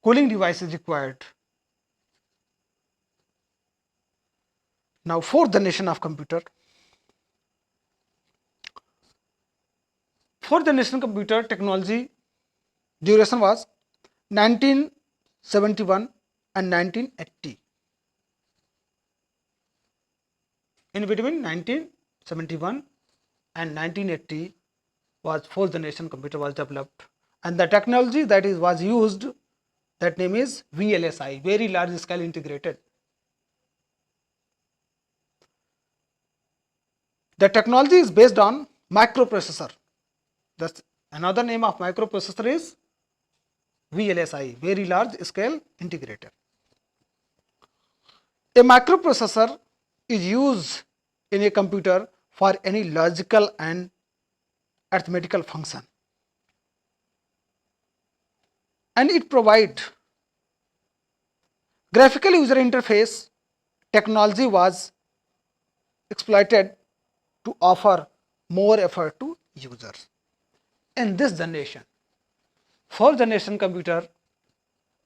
Cooling device is required. Now fourth generation of computer. Fourth generation computer technology Duration was 1971 and 1980. In between 1971 and 1980 was fourth generation computer was developed, and the technology that was used, that name is VLSI, very large scale integrated. The technology is based on microprocessor. That's another name of microprocessor is VLSI, very large scale integrated. A microprocessor is used in a computer for any logical and arithmetical function, and it provides graphical user interface. Technology was exploited to offer more effort to users. In this generation, fourth generation computer,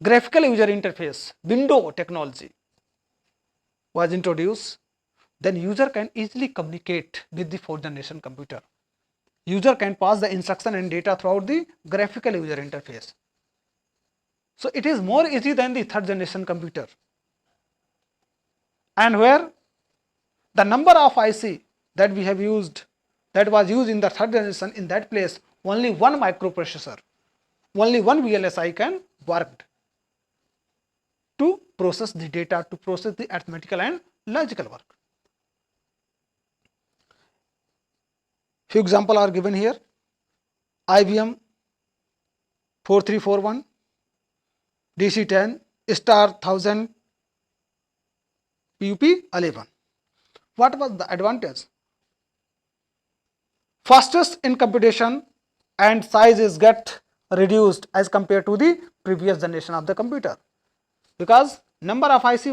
graphical user interface, window technology was introduced. Then user can easily communicate with the fourth generation computer. User can pass the instruction and data throughout the graphical user interface. So it is more easy than the third generation computer. And where the number of IC that we have used, that was used in the third generation, in that place only one microprocessor, only one VLSI can work to process the data, to process the arithmetical and logical work. Few examples are given here. IBM 4341, DC10, star 1000, PUP 11. What was the advantage? Fastest in computation and size is get reduced as compared to the previous generation of the computer, because number of IC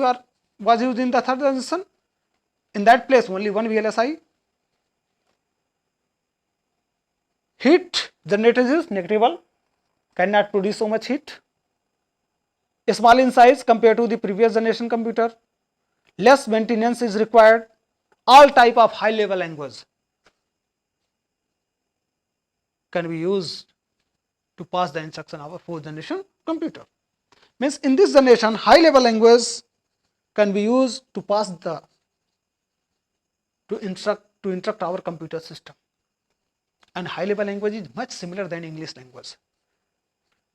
was used in the third generation. In that place only one VLSI. Heat generator is negligible, cannot produce so much heat. Small in size compared to the previous generation computer. Less maintenance is required. All type of high level language can be used to pass the instruction of a fourth generation computer. Means in this generation, high level language can be used to pass the, to instruct our computer system. And high level language is much similar than English language.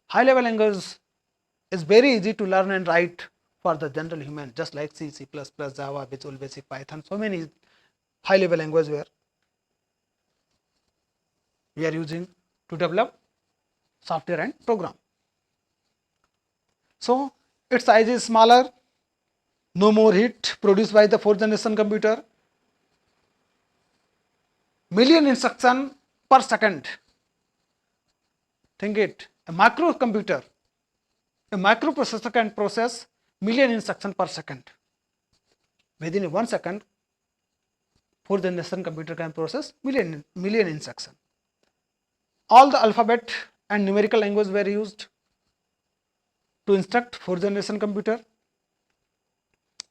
High level language is very easy to learn and write for the general human, just like C, C++, Java, Visual Basic, Python, so many high level language where we are using to develop software and program. So its size is smaller, no more heat produced by the fourth generation computer, million instruction per second. Think it, a microcomputer, a microprocessor can process million instruction per second. Within 1 second, fourth generation computer can process million instruction. All the alphabet and numerical language were used to instruct fourth generation computer.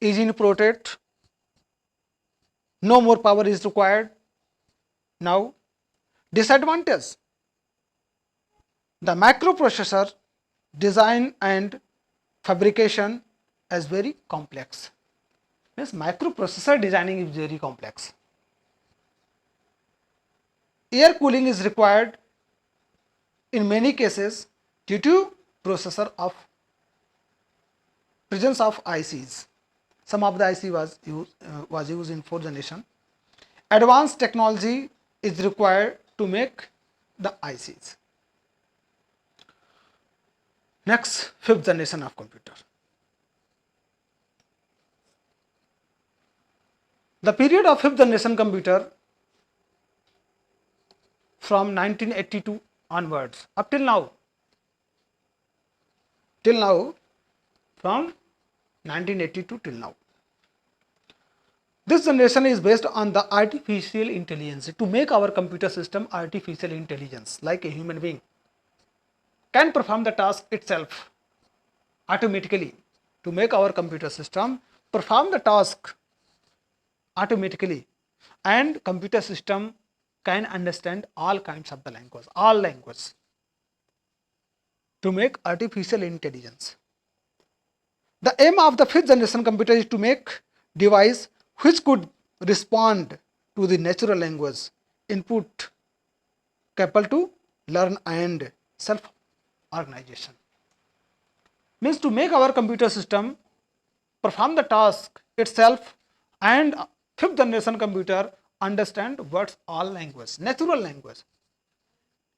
Easy in rotate, no more power is required. Now, disadvantage: the microprocessor design and fabrication is very complex. Means microprocessor designing is very complex. Air cooling is required in many cases due to presence of ICs. Some of the IC was used in fourth generation. Advanced technology is required to make the ICs. Next, fifth generation of computer. The period of fifth generation computer from 1982 onwards up till now, from 1982 till now. This generation is based on the artificial intelligence, to make our computer system artificial intelligence, like a human being can perform the task itself automatically, to make our computer system perform the task automatically, and computer system can understand all kinds of the language, all language. to make artificial intelligence. The aim of the fifth generation computer is to make device which could respond to the natural language input, capable to learn and self-organization. Means to make our computer system perform the task itself, and fifth generation computer understand what's all language, natural language.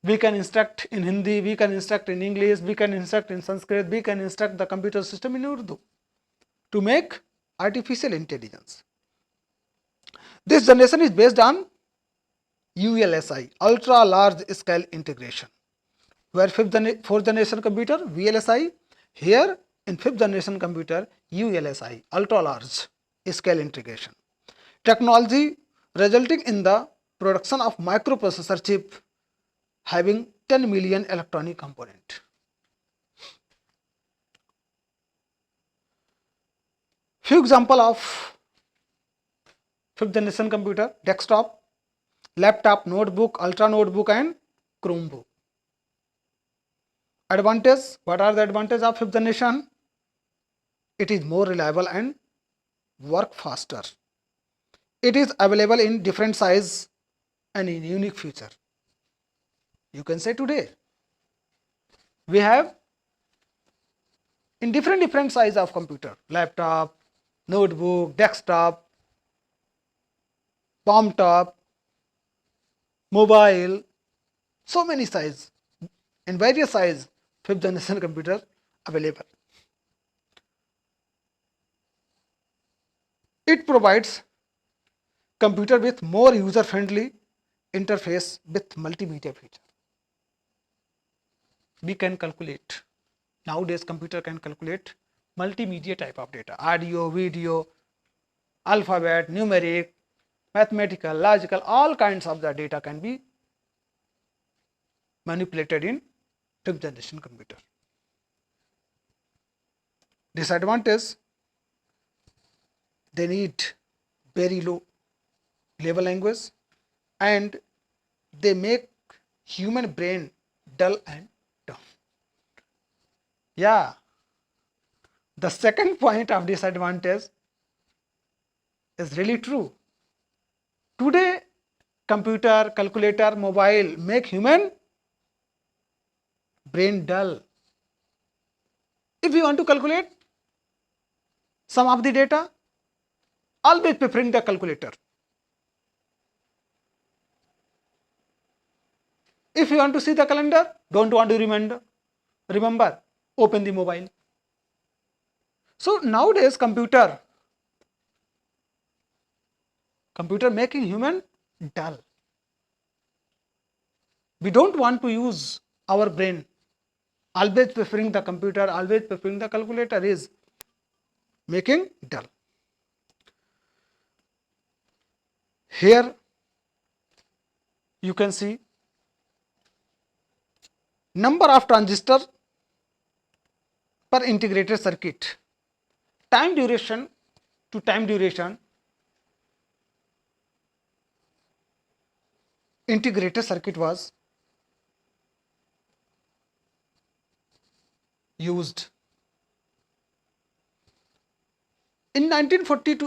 We can instruct in Hindi, we can instruct in English, we can instruct in Sanskrit, we can instruct the computer system in Urdu to make artificial intelligence. This generation is based on ULSI, ultra large scale integration, where fourth generation computer VLSI, here in fifth generation computer ULSI, ultra large scale integration. Technology resulting in the production of microprocessor chip having 10 million electronic component. Few example of fifth generation computer: desktop, laptop, notebook, ultra notebook and Chromebook. Advantage: what are the advantages of fifth generation? It is more reliable and work faster. It is available in different size and in unique feature. You can say today we have in different size of computer: laptop, notebook, desktop, palm top, mobile, so many size, in various size fifth generation computer available. It provides computer with more user friendly interface with multimedia feature. We can calculate, nowadays computer can calculate multimedia type of data: audio, video, alphabet, numeric, mathematical, logical, all kinds of the data can be manipulated in fifth generation computer. Disadvantage: they need very low level language and they make human brain dull and dumb. Yeah, the second point of disadvantage is really true. Today computer, calculator, mobile make human brain dull. If you want to calculate some of the data, always preferring the calculator. If you want to see the calendar, don't want to remember, open the mobile. So nowadays computer making human dull. We don't want to use our brain. Always preferring the computer, always preferring the calculator is making dull. Here you can see number of transistor per integrated circuit, time duration to time duration, integrated circuit was used. In 1940 to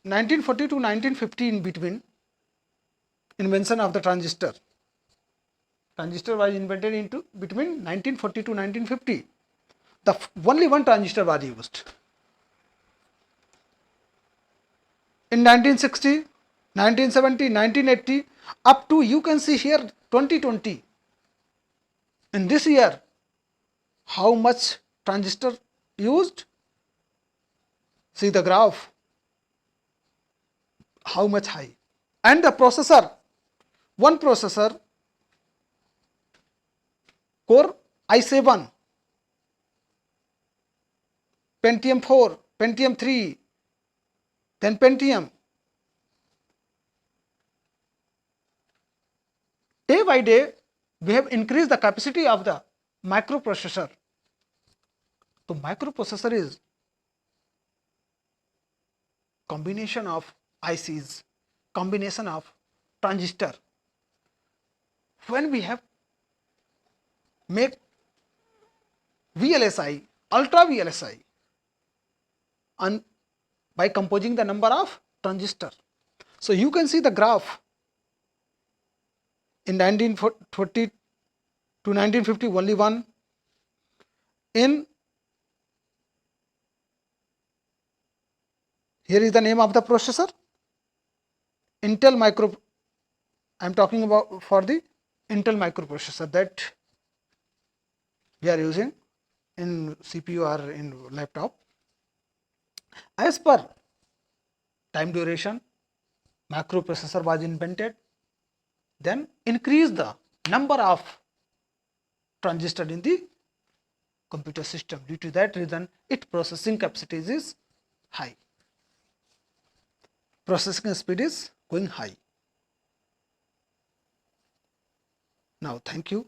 1950, in between invention of the transistor. Transistor was invented into between 1940 to 1950. Only one transistor was used. In 1960, 1970, 1980, up to you can see here 2020. In this year, how much transistor used? See the graph, how much high. And the processor, one processor, Core i7, Pentium 4, Pentium 3, then Pentium. Day by day, we have increased the capacity of the microprocessor. So microprocessor is combination of ICs, combination of transistor. When we have make VLSI, ultra VLSI, and by composing the number of transistor. So you can see the graph in 1940 to 1950, only one. In here is the name of the processor, Intel micro. I am talking about for the Intel microprocessor that we are using in CPU or in laptop. As per time duration, microprocessor was invented, then increase the number of transistor in the computer system. Due to that reason, its processing capacity is high. Processing speed is going high. Now, thank you.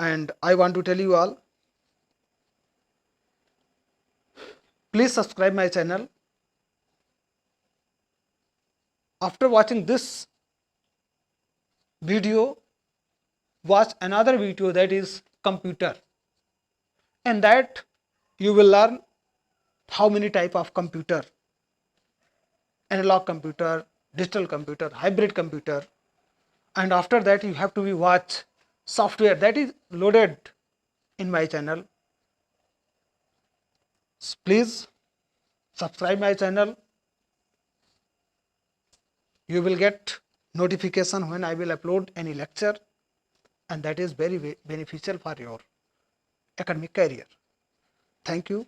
And I want to tell you all, please subscribe my channel. After watching this video, watch another video, that is computer. And that you will learn how many type of computer: analog computer, digital computer, hybrid computer. And after that you have to be watch software that is loaded in my channel. Please subscribe my channel. You will get notification when I will upload any lecture, and that is very beneficial for your academic career. Thank you.